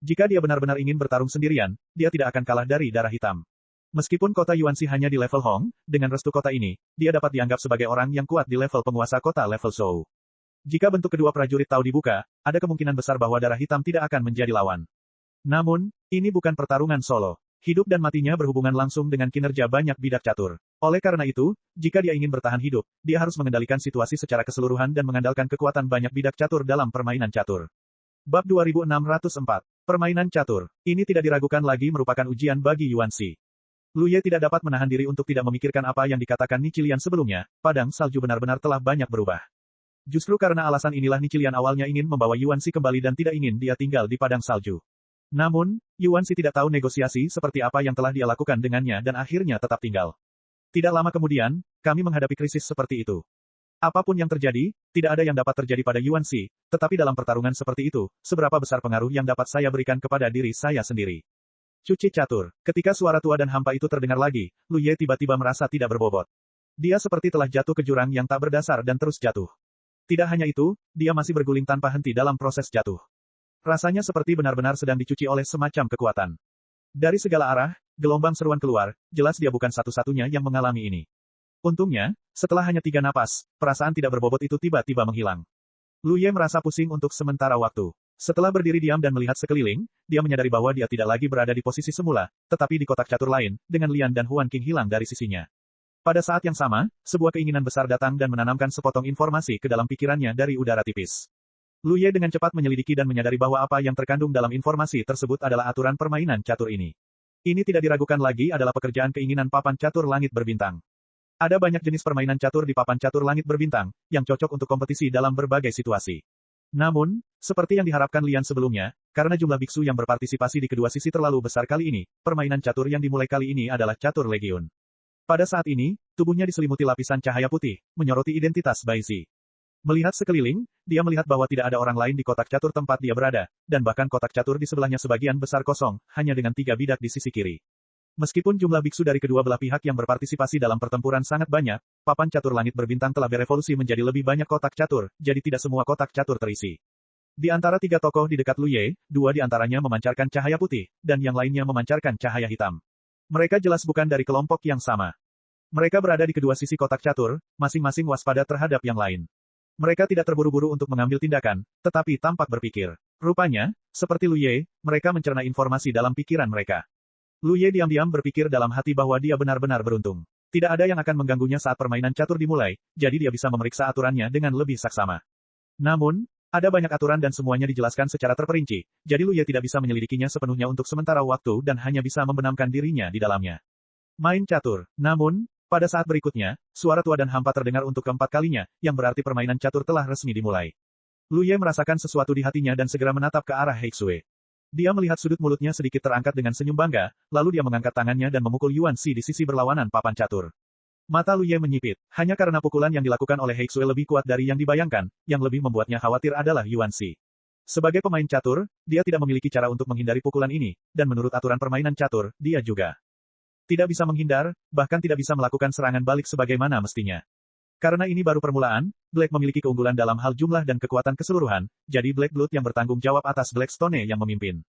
Jika dia benar-benar ingin bertarung sendirian, dia tidak akan kalah dari darah hitam. Meskipun kota Yuanxi hanya di level Hong, dengan restu kota ini, dia dapat dianggap sebagai orang yang kuat di level penguasa kota level Zhou. Jika bentuk kedua prajurit Tao dibuka, ada kemungkinan besar bahwa darah hitam tidak akan menjadi lawan. Namun, ini bukan pertarungan solo. Hidup dan matinya berhubungan langsung dengan kinerja banyak bidak catur. Oleh karena itu, jika dia ingin bertahan hidup, dia harus mengendalikan situasi secara keseluruhan dan mengandalkan kekuatan banyak bidak catur dalam permainan catur. Bab 2604. Permainan catur. Ini tidak diragukan lagi merupakan ujian bagi Yuanxi. Lu Ye tidak dapat menahan diri untuk tidak memikirkan apa yang dikatakan Ni Qilian sebelumnya, padang salju benar-benar telah banyak berubah. Justru karena alasan inilah Ni Qilian awalnya ingin membawa Yuanxi kembali dan tidak ingin dia tinggal di padang salju. Namun, Yuanxi tidak tahu negosiasi seperti apa yang telah dia lakukan dengannya dan akhirnya tetap tinggal. Tidak lama kemudian, kami menghadapi krisis seperti itu. Apapun yang terjadi, tidak ada yang dapat terjadi pada Yuanxi, tetapi dalam pertarungan seperti itu, seberapa besar pengaruh yang dapat saya berikan kepada diri saya sendiri. Cuci catur. Ketika suara tua dan hampa itu terdengar lagi, Lu Ye tiba-tiba merasa tidak berbobot. Dia seperti telah jatuh ke jurang yang tak berdasar dan terus jatuh. Tidak hanya itu, dia masih berguling tanpa henti dalam proses jatuh. Rasanya seperti benar-benar sedang dicuci oleh semacam kekuatan. Dari segala arah, gelombang seruan keluar, jelas dia bukan satu-satunya yang mengalami ini. Untungnya, setelah hanya 3 napas, perasaan tidak berbobot itu tiba-tiba menghilang. Lu Ye merasa pusing untuk sementara waktu. Setelah berdiri diam dan melihat sekeliling, dia menyadari bahwa dia tidak lagi berada di posisi semula, tetapi di kotak catur lain, dengan Lian dan Huan Qing hilang dari sisinya. Pada saat yang sama, sebuah keinginan besar datang dan menanamkan sepotong informasi ke dalam pikirannya dari udara tipis. Lu Ye dengan cepat menyelidiki dan menyadari bahwa apa yang terkandung dalam informasi tersebut adalah aturan permainan catur ini. Ini tidak diragukan lagi adalah pekerjaan keinginan papan catur langit berbintang. Ada banyak jenis permainan catur di papan catur langit berbintang, yang cocok untuk kompetisi dalam berbagai situasi. Namun, seperti yang diharapkan Lian sebelumnya, karena jumlah biksu yang berpartisipasi di kedua sisi terlalu besar kali ini, permainan catur yang dimulai kali ini adalah catur legiun. Pada saat ini, tubuhnya diselimuti lapisan cahaya putih, menyoroti identitas Baizi. Melihat sekeliling, dia melihat bahwa tidak ada orang lain di kotak catur tempat dia berada, dan bahkan kotak catur di sebelahnya sebagian besar kosong, hanya dengan 3 bidak di sisi kiri. Meskipun jumlah biksu dari kedua belah pihak yang berpartisipasi dalam pertempuran sangat banyak, papan catur langit berbintang telah berevolusi menjadi lebih banyak kotak catur, jadi tidak semua kotak catur terisi. Di antara 3 tokoh di dekat Lu Ye, 2 di antaranya memancarkan cahaya putih, dan yang lainnya memancarkan cahaya hitam. Mereka jelas bukan dari kelompok yang sama. Mereka berada di kedua sisi kotak catur, masing-masing waspada terhadap yang lain. Mereka tidak terburu-buru untuk mengambil tindakan, tetapi tampak berpikir. Rupanya, seperti Lu Ye, mereka mencerna informasi dalam pikiran mereka. Lu Ye diam-diam berpikir dalam hati bahwa dia benar-benar beruntung. Tidak ada yang akan mengganggunya saat permainan catur dimulai, jadi dia bisa memeriksa aturannya dengan lebih saksama. Namun, ada banyak aturan dan semuanya dijelaskan secara terperinci, jadi Lu Ye tidak bisa menyelidikinya sepenuhnya untuk sementara waktu dan hanya bisa membenamkan dirinya di dalamnya. Main catur. Namun, pada saat berikutnya, suara tua dan hampa terdengar untuk keempat kalinya, yang berarti permainan catur telah resmi dimulai. Lu Ye merasakan sesuatu di hatinya dan segera menatap ke arah Heixue. Dia melihat sudut mulutnya sedikit terangkat dengan senyum bangga, lalu dia mengangkat tangannya dan memukul Yuanxi di sisi berlawanan papan catur. Mata Lu Ye menyipit, hanya karena pukulan yang dilakukan oleh Heixue lebih kuat dari yang dibayangkan, yang lebih membuatnya khawatir adalah Yuanxi. Sebagai pemain catur, dia tidak memiliki cara untuk menghindari pukulan ini, dan menurut aturan permainan catur, dia juga tidak bisa menghindar, bahkan tidak bisa melakukan serangan balik sebagaimana mestinya. Karena ini baru permulaan, Black memiliki keunggulan dalam hal jumlah dan kekuatan keseluruhan, jadi Black Blood yang bertanggung jawab atas Blackstone yang memimpin.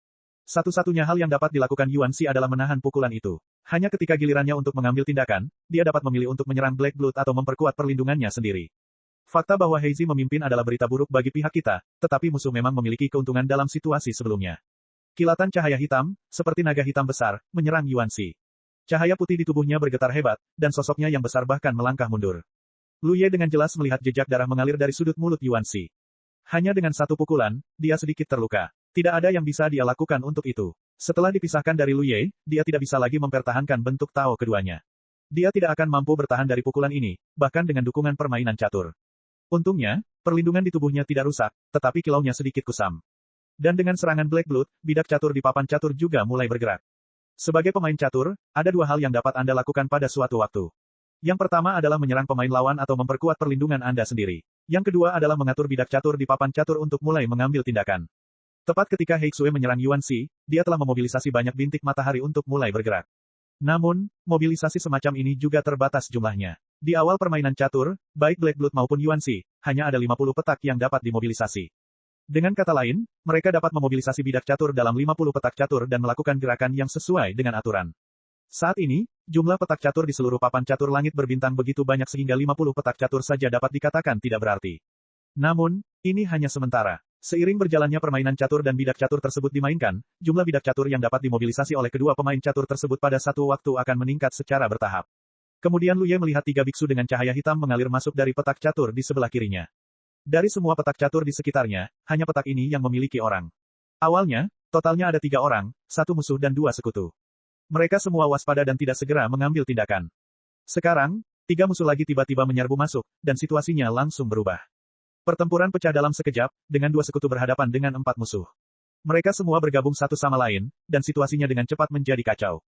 Satu-satunya hal yang dapat dilakukan Yuanxi adalah menahan pukulan itu. Hanya ketika gilirannya untuk mengambil tindakan, dia dapat memilih untuk menyerang Black Blood atau memperkuat perlindungannya sendiri. Fakta bahwa Heizi memimpin adalah berita buruk bagi pihak kita, tetapi musuh memang memiliki keuntungan dalam situasi sebelumnya. Kilatan cahaya hitam, seperti naga hitam besar, menyerang Yuanxi. Cahaya putih di tubuhnya bergetar hebat, dan sosoknya yang besar bahkan melangkah mundur. Lu Ye dengan jelas melihat jejak darah mengalir dari sudut mulut Yuanxi. Hanya dengan satu pukulan, dia sedikit terluka. Tidak ada yang bisa dia lakukan untuk itu. Setelah dipisahkan dari Lu Ye, dia tidak bisa lagi mempertahankan bentuk Tao keduanya. Dia tidak akan mampu bertahan dari pukulan ini, bahkan dengan dukungan permainan catur. Untungnya, perlindungan di tubuhnya tidak rusak, tetapi kilaunya sedikit kusam. Dan dengan serangan Black Blood, bidak catur di papan catur juga mulai bergerak. Sebagai pemain catur, ada 2 hal yang dapat Anda lakukan pada suatu waktu. Yang pertama adalah menyerang pemain lawan atau memperkuat perlindungan Anda sendiri. Yang kedua adalah mengatur bidak catur di papan catur untuk mulai mengambil tindakan. Tepat ketika Heixue menyerang Yuanxi, dia telah memobilisasi banyak bintik matahari untuk mulai bergerak. Namun, mobilisasi semacam ini juga terbatas jumlahnya. Di awal permainan catur, baik Black Blood maupun Yuanxi, hanya ada 50 petak yang dapat dimobilisasi. Dengan kata lain, mereka dapat memobilisasi bidak catur dalam 50 petak catur dan melakukan gerakan yang sesuai dengan aturan. Saat ini, jumlah petak catur di seluruh papan catur langit berbintang begitu banyak sehingga 50 petak catur saja dapat dikatakan tidak berarti. Namun, ini hanya sementara. Seiring berjalannya permainan catur dan bidak catur tersebut dimainkan, jumlah bidak catur yang dapat dimobilisasi oleh kedua pemain catur tersebut pada satu waktu akan meningkat secara bertahap. Kemudian Lu Ye melihat 3 biksu dengan cahaya hitam mengalir masuk dari petak catur di sebelah kirinya. Dari semua petak catur di sekitarnya, hanya petak ini yang memiliki orang. Awalnya, totalnya ada 3 orang, 1 musuh dan 2 sekutu. Mereka semua waspada dan tidak segera mengambil tindakan. Sekarang, 3 musuh lagi tiba-tiba menyerbu masuk, dan situasinya langsung berubah. Pertempuran pecah dalam sekejap, dengan 2 sekutu berhadapan dengan 4 musuh. Mereka semua bergabung satu sama lain, dan situasinya dengan cepat menjadi kacau.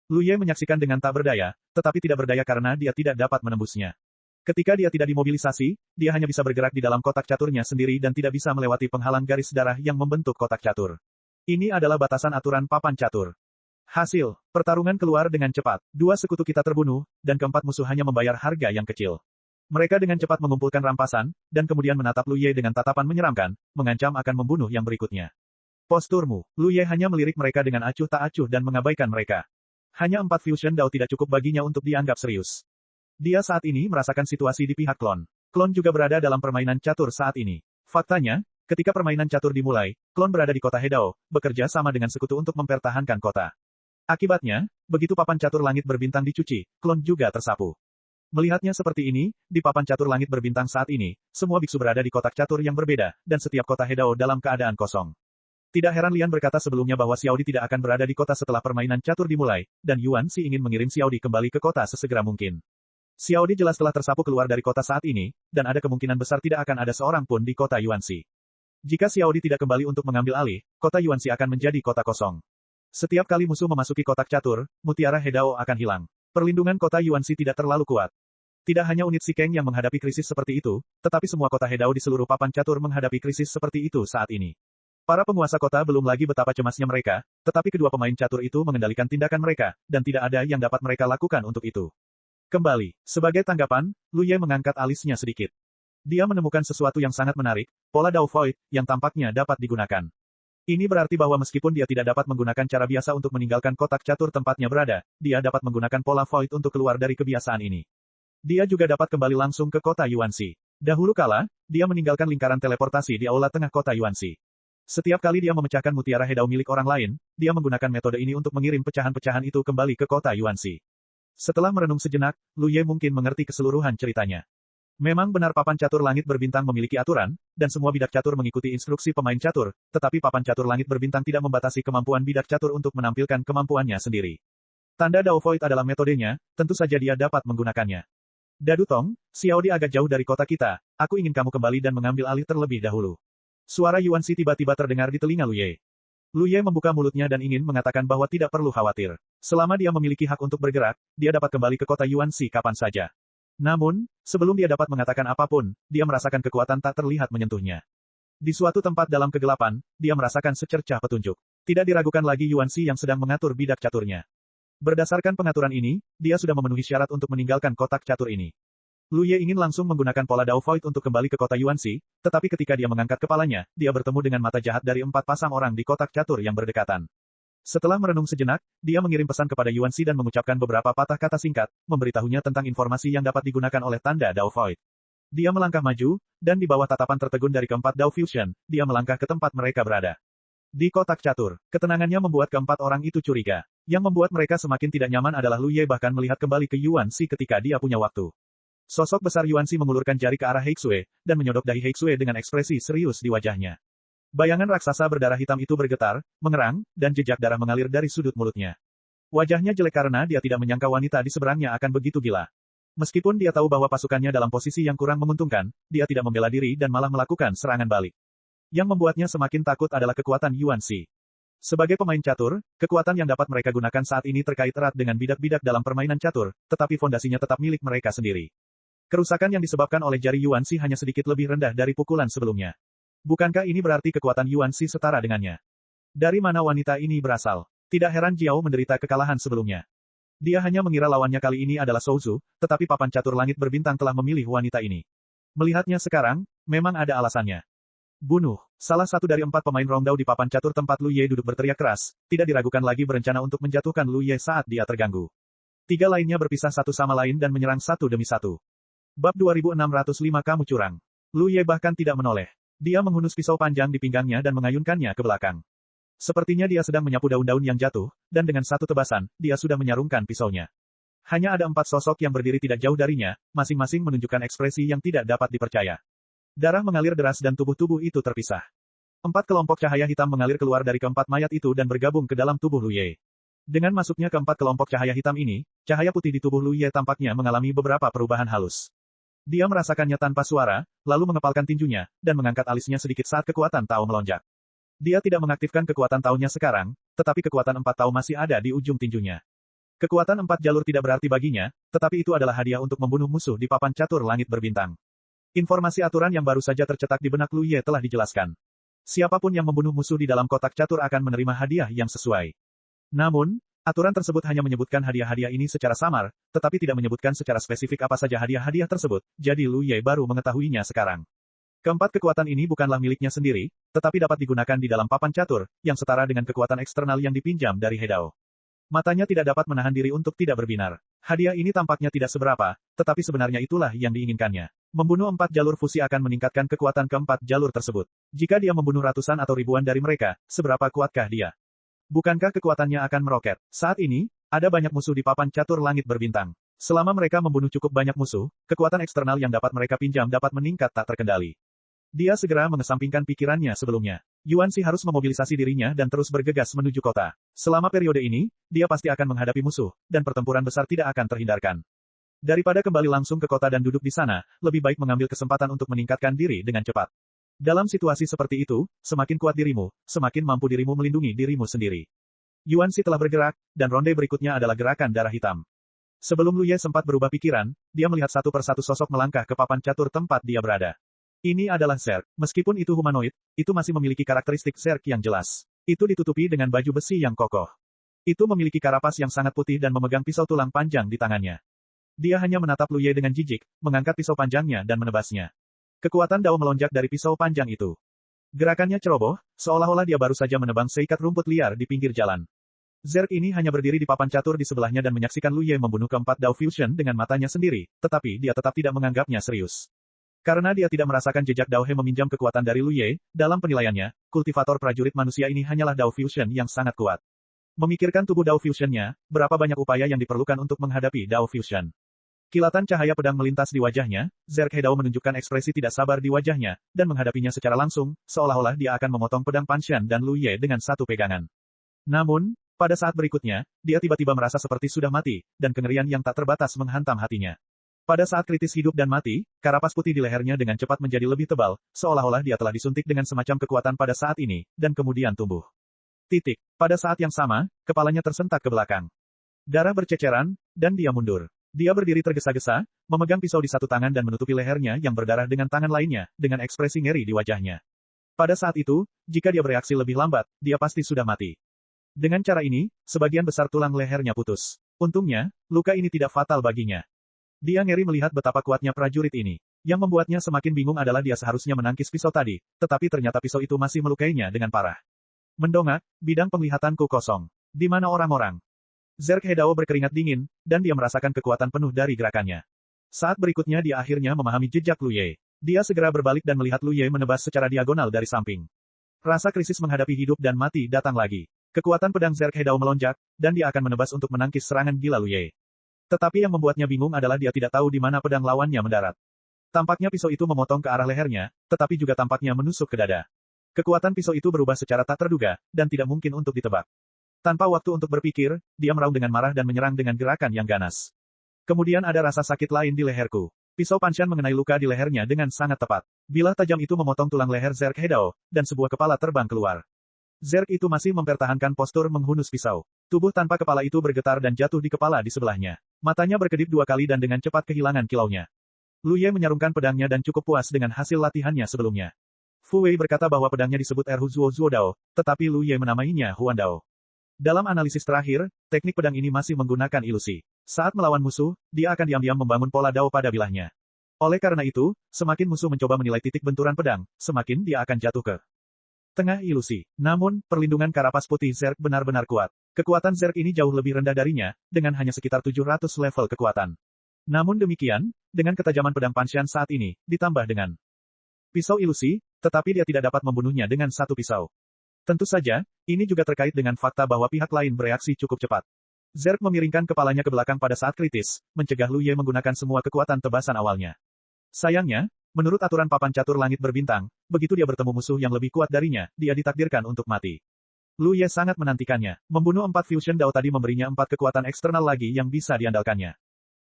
Lu Ye menyaksikan dengan tak berdaya, tetapi tidak berdaya karena dia tidak dapat menembusnya. Ketika dia tidak dimobilisasi, dia hanya bisa bergerak di dalam kotak caturnya sendiri dan tidak bisa melewati penghalang garis darah yang membentuk kotak catur. Ini adalah batasan aturan papan catur. Hasil, pertarungan keluar dengan cepat. 2 sekutu kita terbunuh, dan keempat musuh hanya membayar harga yang kecil. Mereka dengan cepat mengumpulkan rampasan, dan kemudian menatap Lu Ye dengan tatapan menyeramkan, mengancam akan membunuh yang berikutnya. Posturmu, Lu Ye hanya melirik mereka dengan acuh tak acuh dan mengabaikan mereka. Hanya 4 Fusion Dao tidak cukup baginya untuk dianggap serius. Dia saat ini merasakan situasi di pihak klon. Klon juga berada dalam permainan catur saat ini. Faktanya, ketika permainan catur dimulai, klon berada di kota Hedao, bekerja sama dengan sekutu untuk mempertahankan kota. Akibatnya, begitu papan catur langit berbintang dicuci, klon juga tersapu. Melihatnya seperti ini, di papan catur langit berbintang saat ini, semua biksu berada di kotak catur yang berbeda, dan setiap kota Hedao dalam keadaan kosong. Tidak heran Lian berkata sebelumnya bahwa Xiaodi tidak akan berada di kota setelah permainan catur dimulai, dan Yuan Xi ingin mengirim Xiaodi kembali ke kota sesegera mungkin. Xiaodi jelas telah tersapu keluar dari kota saat ini, dan ada kemungkinan besar tidak akan ada seorang pun di kota Yuan Xi. Jika Xiaodi tidak kembali untuk mengambil alih, kota Yuan Xi akan menjadi kota kosong. Setiap kali musuh memasuki kotak catur, mutiara Hedao akan hilang. Perlindungan kota Yuan Xi tidak terlalu kuat. Tidak hanya unit Shikeng yang menghadapi krisis seperti itu, tetapi semua kota Hedao di seluruh papan catur menghadapi krisis seperti itu saat ini. Para penguasa kota belum lagi betapa cemasnya mereka, tetapi kedua pemain catur itu mengendalikan tindakan mereka, dan tidak ada yang dapat mereka lakukan untuk itu. Kembali, sebagai tanggapan, Lu Ye mengangkat alisnya sedikit. Dia menemukan sesuatu yang sangat menarik, pola Dao Void, yang tampaknya dapat digunakan. Ini berarti bahwa meskipun dia tidak dapat menggunakan cara biasa untuk meninggalkan kotak catur tempatnya berada, dia dapat menggunakan pola Void untuk keluar dari kebiasaan ini. Dia juga dapat kembali langsung ke kota Yuan Xi. Dahulu kala, dia meninggalkan lingkaran teleportasi di aula tengah kota Yuan Xi. Setiap kali dia memecahkan mutiara Hedao milik orang lain, dia menggunakan metode ini untuk mengirim pecahan-pecahan itu kembali ke kota Yuan Xi. Setelah merenung sejenak, Lu Ye mungkin mengerti keseluruhan ceritanya. Memang benar papan catur langit berbintang memiliki aturan, dan semua bidak catur mengikuti instruksi pemain catur, tetapi papan catur langit berbintang tidak membatasi kemampuan bidak catur untuk menampilkan kemampuannya sendiri. Tanda Dao Void adalah metodenya, tentu saja dia dapat menggunakannya. Dadu Tong, Xiaodi agak jauh dari kota kita, aku ingin kamu kembali dan mengambil alih terlebih dahulu. Suara Yuan Xi tiba-tiba terdengar di telinga Lu Ye. Lu Ye membuka mulutnya dan ingin mengatakan bahwa tidak perlu khawatir. Selama dia memiliki hak untuk bergerak, dia dapat kembali ke kota Yuan Xi kapan saja. Namun, sebelum dia dapat mengatakan apapun, dia merasakan kekuatan tak terlihat menyentuhnya. Di suatu tempat dalam kegelapan, dia merasakan secercah petunjuk. Tidak diragukan lagi Yuan Xi yang sedang mengatur bidak caturnya. Berdasarkan pengaturan ini, dia sudah memenuhi syarat untuk meninggalkan kotak catur ini. Lu Ye ingin langsung menggunakan pola Dao Void untuk kembali ke kota Yuan Xi, tetapi ketika dia mengangkat kepalanya, dia bertemu dengan mata jahat dari 4 pasang orang di kotak catur yang berdekatan. Setelah merenung sejenak, dia mengirim pesan kepada Yuan Xi dan mengucapkan beberapa patah kata singkat, memberitahunya tentang informasi yang dapat digunakan oleh tanda Dao Void. Dia melangkah maju, dan di bawah tatapan tertegun dari keempat Dao Fusion, dia melangkah ke tempat mereka berada. Di kotak catur, ketenangannya membuat keempat orang itu curiga. Yang membuat mereka semakin tidak nyaman adalah Lu Ye bahkan melihat kembali ke Yuan Xi ketika dia punya waktu. Sosok besar Yuan Xi mengulurkan jari ke arah Heixue, dan menyodok dahi Heixue dengan ekspresi serius di wajahnya. Bayangan raksasa berdarah hitam itu bergetar, mengerang, dan jejak darah mengalir dari sudut mulutnya. Wajahnya jelek karena dia tidak menyangka wanita di seberangnya akan begitu gila. Meskipun dia tahu bahwa pasukannya dalam posisi yang kurang menguntungkan, dia tidak membela diri dan malah melakukan serangan balik. Yang membuatnya semakin takut adalah kekuatan Yuan Xi. Sebagai pemain catur, kekuatan yang dapat mereka gunakan saat ini terkait erat dengan bidak-bidak dalam permainan catur, tetapi fondasinya tetap milik mereka sendiri. Kerusakan yang disebabkan oleh jari Yuan Xi hanya sedikit lebih rendah dari pukulan sebelumnya. Bukankah ini berarti kekuatan Yuan Xi setara dengannya? Dari mana wanita ini berasal? Tidak heran Jiao menderita kekalahan sebelumnya. Dia hanya mengira lawannya kali ini adalah Souzu, tetapi papan catur langit berbintang telah memilih wanita ini. Melihatnya sekarang, memang ada alasannya. Bunuh. Salah satu dari 4 pemain Rongdao di papan catur tempat Lu Ye duduk berteriak keras, tidak diragukan lagi berencana untuk menjatuhkan Lu Ye saat dia terganggu. 3 lainnya berpisah satu sama lain dan menyerang satu demi satu. Bab 2605 Kamu curang. Lu Ye bahkan tidak menoleh. Dia menghunus pisau panjang di pinggangnya dan mengayunkannya ke belakang. Sepertinya dia sedang menyapu daun-daun yang jatuh, dan dengan satu tebasan, dia sudah menyarungkan pisaunya. Hanya ada 4 sosok yang berdiri tidak jauh darinya, masing-masing menunjukkan ekspresi yang tidak dapat dipercaya. Darah mengalir deras dan tubuh-tubuh itu terpisah. 4 kelompok cahaya hitam mengalir keluar dari keempat mayat itu dan bergabung ke dalam tubuh Lu Ye. Dengan masuknya keempat kelompok cahaya hitam ini, cahaya putih di tubuh Lu Ye tampaknya mengalami beberapa perubahan halus. Dia merasakannya tanpa suara, lalu mengepalkan tinjunya, dan mengangkat alisnya sedikit saat kekuatan Tao melonjak. Dia tidak mengaktifkan kekuatan Tao-nya sekarang, tetapi kekuatan 4 Tao masih ada di ujung tinjunya. Kekuatan 4 jalur tidak berarti baginya, tetapi itu adalah hadiah untuk membunuh musuh di papan catur langit berbintang. Informasi aturan yang baru saja tercetak di benak Lu Ye telah dijelaskan. Siapapun yang membunuh musuh di dalam kotak catur akan menerima hadiah yang sesuai. Namun, aturan tersebut hanya menyebutkan hadiah-hadiah ini secara samar, tetapi tidak menyebutkan secara spesifik apa saja hadiah-hadiah tersebut, jadi Lu Ye baru mengetahuinya sekarang. Keempat kekuatan ini bukanlah miliknya sendiri, tetapi dapat digunakan di dalam papan catur, yang setara dengan kekuatan eksternal yang dipinjam dari Hedao. Matanya tidak dapat menahan diri untuk tidak berbinar. Hadiah ini tampaknya tidak seberapa, tetapi sebenarnya itulah yang diinginkannya. Membunuh 4 jalur fusi akan meningkatkan kekuatan keempat jalur tersebut. Jika dia membunuh ratusan atau ribuan dari mereka, seberapa kuatkah dia? Bukankah kekuatannya akan meroket? Saat ini, ada banyak musuh di papan catur langit berbintang. Selama mereka membunuh cukup banyak musuh, kekuatan eksternal yang dapat mereka pinjam dapat meningkat tak terkendali. Dia segera mengesampingkan pikirannya sebelumnya. Yuan Shi harus memobilisasi dirinya dan terus bergegas menuju kota. Selama periode ini, dia pasti akan menghadapi musuh, dan pertempuran besar tidak akan terhindarkan. Daripada kembali langsung ke kota dan duduk di sana, lebih baik mengambil kesempatan untuk meningkatkan diri dengan cepat. Dalam situasi seperti itu, semakin kuat dirimu, semakin mampu dirimu melindungi dirimu sendiri. Yuan Shi telah bergerak, dan ronde berikutnya adalah gerakan darah hitam. Sebelum Lu Ye sempat berubah pikiran, dia melihat satu persatu sosok melangkah ke papan catur tempat dia berada. Ini adalah Zerg. Meskipun itu humanoid, itu masih memiliki karakteristik Zerg yang jelas. Itu ditutupi dengan baju besi yang kokoh. Itu memiliki karapas yang sangat putih dan memegang pisau tulang panjang di tangannya. Dia hanya menatap Lu Ye dengan jijik, mengangkat pisau panjangnya dan menebasnya. Kekuatan Dao melonjak dari pisau panjang itu. Gerakannya ceroboh, seolah-olah dia baru saja menebang seikat rumput liar di pinggir jalan. Zerg ini hanya berdiri di papan catur di sebelahnya dan menyaksikan Lu Ye membunuh keempat Dao Fusion dengan matanya sendiri, tetapi dia tetap tidak menganggapnya serius. Karena dia tidak merasakan jejak Dao He meminjam kekuatan dari Lu Ye, dalam penilaiannya, kultivator prajurit manusia ini hanyalah Dao Fusion yang sangat kuat. Memikirkan tubuh Dao Fusion-nya, berapa banyak upaya yang diperlukan untuk menghadapi Dao Fusion. Kilatan cahaya pedang melintas di wajahnya, Zerg Hedao menunjukkan ekspresi tidak sabar di wajahnya, dan menghadapinya secara langsung, seolah-olah dia akan memotong pedang Panshan dan Lu Ye dengan satu pegangan. Namun, pada saat berikutnya, dia tiba-tiba merasa seperti sudah mati, dan kengerian yang tak terbatas menghantam hatinya. Pada saat kritis hidup dan mati, karapas putih di lehernya dengan cepat menjadi lebih tebal, seolah-olah dia telah disuntik dengan semacam kekuatan pada saat ini, dan kemudian tumbuh. Titik. Pada saat yang sama, kepalanya tersentak ke belakang. Darah berceceran, dan dia mundur. Dia berdiri tergesa-gesa, memegang pisau di satu tangan dan menutupi lehernya yang berdarah dengan tangan lainnya, dengan ekspresi ngeri di wajahnya. Pada saat itu, jika dia bereaksi lebih lambat, dia pasti sudah mati. Dengan cara ini, sebagian besar tulang lehernya putus. Untungnya, luka ini tidak fatal baginya. Dia ngeri melihat betapa kuatnya prajurit ini. Yang membuatnya semakin bingung adalah dia seharusnya menangkis pisau tadi, tetapi ternyata pisau itu masih melukainya dengan parah. Mendongak, bidang penglihatanku kosong. Di mana orang-orang? Zerg Hedao berkeringat dingin, dan dia merasakan kekuatan penuh dari gerakannya. Saat berikutnya dia akhirnya memahami jejak Lu Ye. Dia segera berbalik dan melihat Lu Ye menebas secara diagonal dari samping. Rasa krisis menghadapi hidup dan mati datang lagi. Kekuatan pedang Zerg Hedao melonjak, dan dia akan menebas untuk menangkis serangan gila Lu Ye. Tetapi yang membuatnya bingung adalah dia tidak tahu di mana pedang lawannya mendarat. Tampaknya pisau itu memotong ke arah lehernya, tetapi juga tampaknya menusuk ke dada. Kekuatan pisau itu berubah secara tak terduga, dan tidak mungkin untuk ditebak. Tanpa waktu untuk berpikir, dia meraung dengan marah dan menyerang dengan gerakan yang ganas. Kemudian ada rasa sakit lain di leherku. Pisau Panshan mengenai luka di lehernya dengan sangat tepat. Bilah tajam itu memotong tulang leher Zerg Hedao, dan sebuah kepala terbang keluar. Zerg itu masih mempertahankan postur menghunus pisau. Tubuh tanpa kepala itu bergetar dan jatuh di kepala di sebelahnya. Matanya berkedip 2 kali dan dengan cepat kehilangan kilaunya. Lu Ye menyarungkan pedangnya dan cukup puas dengan hasil latihannya sebelumnya. Fu Wei berkata bahwa pedangnya disebut Erhu Zuo Zuo Dao, tetapi Lu Ye menamainya Huan Dao. Dalam analisis terakhir, teknik pedang ini masih menggunakan ilusi. Saat melawan musuh, dia akan diam-diam membangun pola Dao pada bilahnya. Oleh karena itu, semakin musuh mencoba menilai titik benturan pedang, semakin dia akan jatuh ke tengah ilusi. Namun, perlindungan karapas putih Zerg benar-benar kuat. Kekuatan Zerg ini jauh lebih rendah darinya, dengan hanya sekitar 700 level kekuatan. Namun demikian, dengan ketajaman pedang Panshan saat ini, ditambah dengan pisau ilusi, tetapi dia tidak dapat membunuhnya dengan satu pisau. Tentu saja, ini juga terkait dengan fakta bahwa pihak lain bereaksi cukup cepat. Zerg memiringkan kepalanya ke belakang pada saat kritis, mencegah Lu Ye menggunakan semua kekuatan tebasan awalnya. Sayangnya, menurut aturan papan catur langit berbintang, begitu dia bertemu musuh yang lebih kuat darinya, dia ditakdirkan untuk mati. Lu Ye sangat menantikannya. Membunuh 4 Fusion Dao tadi memberinya 4 kekuatan eksternal lagi yang bisa diandalkannya.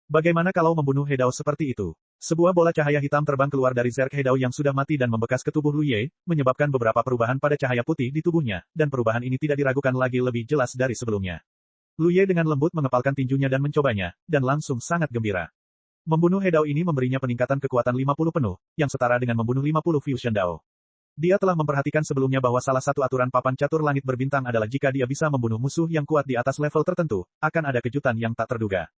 Bagaimana kalau membunuh He Dao seperti itu? Sebuah bola cahaya hitam terbang keluar dari Zerg He Dao yang sudah mati dan membekas ke tubuh Lu Ye, menyebabkan beberapa perubahan pada cahaya putih di tubuhnya, dan perubahan ini tidak diragukan lagi lebih jelas dari sebelumnya. Lu Ye dengan lembut mengepalkan tinjunya dan mencobanya, dan langsung sangat gembira. Membunuh He Dao ini memberinya peningkatan kekuatan 50 penuh, yang setara dengan membunuh 50 Fusion Dao. Dia telah memperhatikan sebelumnya bahwa salah satu aturan papan catur langit berbintang adalah jika dia bisa membunuh musuh yang kuat di atas level tertentu, akan ada kejutan yang tak terduga.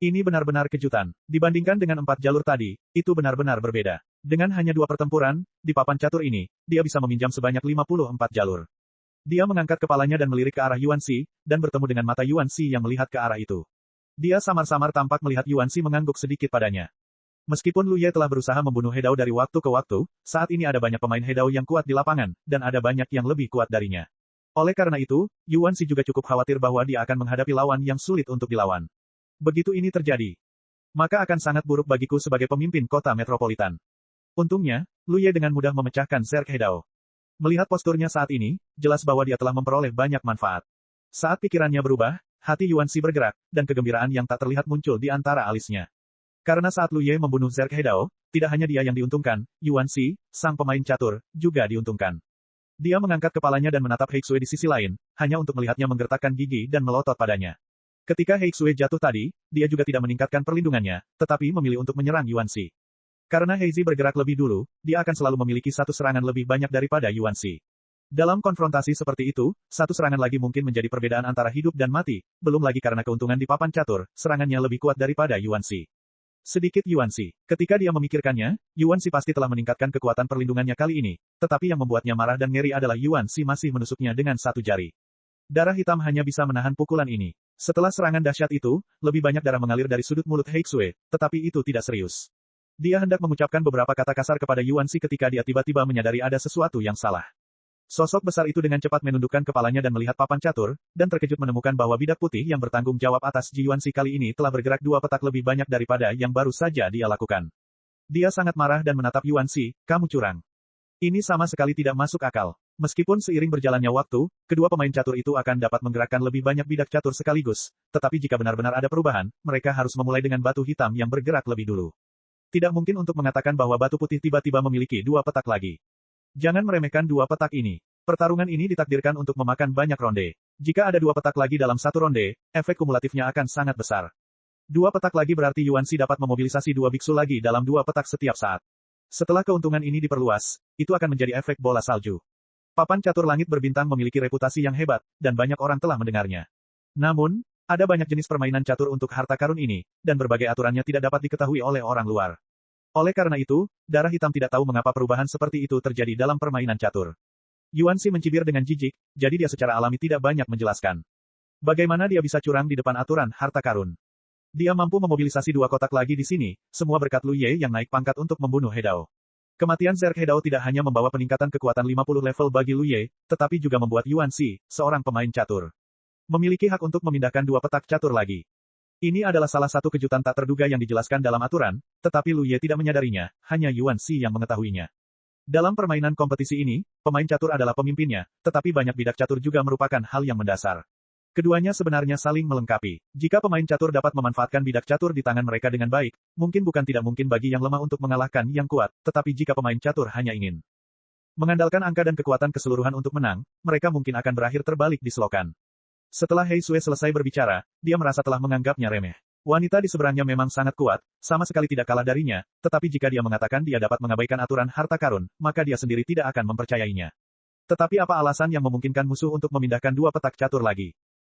Ini benar-benar kejutan. Dibandingkan dengan 4 jalur tadi, itu benar-benar berbeda. Dengan hanya 2 pertempuran, di papan catur ini, dia bisa meminjam sebanyak 54 jalur. Dia mengangkat kepalanya dan melirik ke arah Yuan Shi, dan bertemu dengan mata Yuan Shi yang melihat ke arah itu. Dia samar-samar tampak melihat Yuan Shi mengangguk sedikit padanya. Meskipun Lu Ye telah berusaha membunuh He Dao dari waktu ke waktu, saat ini ada banyak pemain He Dao yang kuat di lapangan, dan ada banyak yang lebih kuat darinya. Oleh karena itu, Yuan Shi juga cukup khawatir bahwa dia akan menghadapi lawan yang sulit untuk dilawan. Begitu ini terjadi, maka akan sangat buruk bagiku sebagai pemimpin kota metropolitan. Untungnya, Lu Ye dengan mudah memecahkan Zerg He Dao. Melihat posturnya saat ini, jelas bahwa dia telah memperoleh banyak manfaat. Saat pikirannya berubah, hati Yuan Shi bergerak, dan kegembiraan yang tak terlihat muncul di antara alisnya. Karena saat Lu Ye membunuh Zerg He Dao, tidak hanya dia yang diuntungkan, Yuan Shi, sang pemain catur, juga diuntungkan. Dia mengangkat kepalanya dan menatap Heixue di sisi lain, hanya untuk melihatnya menggertakkan gigi dan melotot padanya. Ketika Heixue jatuh tadi, dia juga tidak meningkatkan perlindungannya, tetapi memilih untuk menyerang Yuan Shi. Karena Heizi bergerak lebih dulu, dia akan selalu memiliki satu serangan lebih banyak daripada Yuan Shi. Dalam konfrontasi seperti itu, satu serangan lagi mungkin menjadi perbedaan antara hidup dan mati, belum lagi karena keuntungan di papan catur, serangannya lebih kuat daripada Yuan Shi. Sedikit Yuan Shi. Ketika dia memikirkannya, Yuan Shi pasti telah meningkatkan kekuatan perlindungannya kali ini, tetapi yang membuatnya marah dan ngeri adalah Yuan Shi masih menusuknya dengan satu jari. Darah hitam hanya bisa menahan pukulan ini. Setelah serangan dahsyat itu, lebih banyak darah mengalir dari sudut mulut Heixue, tetapi itu tidak serius. Dia hendak mengucapkan beberapa kata kasar kepada Yuan Shi ketika dia tiba-tiba menyadari ada sesuatu yang salah. Sosok besar itu dengan cepat menundukkan kepalanya dan melihat papan catur, dan terkejut menemukan bahwa bidak putih yang bertanggung jawab atas Ji Yuan Shi kali ini telah bergerak 2 petak lebih banyak daripada yang baru saja dia lakukan. Dia sangat marah dan menatap Yuan Shi, kamu curang. Ini sama sekali tidak masuk akal. Meskipun seiring berjalannya waktu, kedua pemain catur itu akan dapat menggerakkan lebih banyak bidak catur sekaligus, tetapi jika benar-benar ada perubahan, mereka harus memulai dengan batu hitam yang bergerak lebih dulu. Tidak mungkin untuk mengatakan bahwa batu putih tiba-tiba memiliki 2 petak lagi. Jangan meremehkan 2 petak ini. Pertarungan ini ditakdirkan untuk memakan banyak ronde. Jika ada 2 petak lagi dalam satu ronde, efek kumulatifnya akan sangat besar. 2 petak lagi berarti Yuan Shi dapat memobilisasi 2 biksu lagi dalam 2 petak setiap saat. Setelah keuntungan ini diperluas, itu akan menjadi efek bola salju. Papan catur langit berbintang memiliki reputasi yang hebat, dan banyak orang telah mendengarnya. Namun, ada banyak jenis permainan catur untuk harta karun ini, dan berbagai aturannya tidak dapat diketahui oleh orang luar. Oleh karena itu, darah hitam tidak tahu mengapa perubahan seperti itu terjadi dalam permainan catur. Yuan Shi mencibir dengan jijik, jadi dia secara alami tidak banyak menjelaskan. Bagaimana dia bisa curang di depan aturan harta karun? Dia mampu memobilisasi 2 kotak lagi di sini, semua berkat Lu Ye yang naik pangkat untuk membunuh He Dao. Kematian Zerg He Dao tidak hanya membawa peningkatan kekuatan 50 level bagi Lu Ye, tetapi juga membuat Yuan Shi, seorang pemain catur, memiliki hak untuk memindahkan 2 petak catur lagi. Ini adalah salah satu kejutan tak terduga yang dijelaskan dalam aturan, tetapi Lu Ye tidak menyadarinya, hanya Yuan Shi yang mengetahuinya. Dalam permainan kompetisi ini, pemain catur adalah pemimpinnya, tetapi banyak bidak catur juga merupakan hal yang mendasar. Keduanya sebenarnya saling melengkapi. Jika pemain catur dapat memanfaatkan bidak catur di tangan mereka dengan baik, mungkin bukan tidak mungkin bagi yang lemah untuk mengalahkan yang kuat, tetapi jika pemain catur hanya ingin mengandalkan angka dan kekuatan keseluruhan untuk menang, mereka mungkin akan berakhir terbalik di selokan. Setelah Heixue selesai berbicara, dia merasa telah menganggapnya remeh. Wanita di seberangnya memang sangat kuat, sama sekali tidak kalah darinya, tetapi jika dia mengatakan dia dapat mengabaikan aturan harta karun, maka dia sendiri tidak akan mempercayainya. Tetapi apa alasan yang memungkinkan musuh untuk memindahkan 2 petak catur lagi?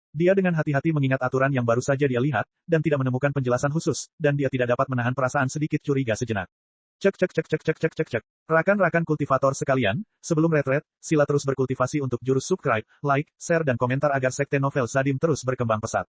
Dia dengan hati-hati mengingat aturan yang baru saja dia lihat, dan tidak menemukan penjelasan khusus, dan dia tidak dapat menahan perasaan sedikit curiga sejenak. Cek cek cek cek cek cek cek cek. Rakan-rakan kultivator sekalian, sebelum retret, sila terus berkultivasi untuk jurus subscribe, like, share dan komentar agar sekte novel Sadim terus berkembang pesat.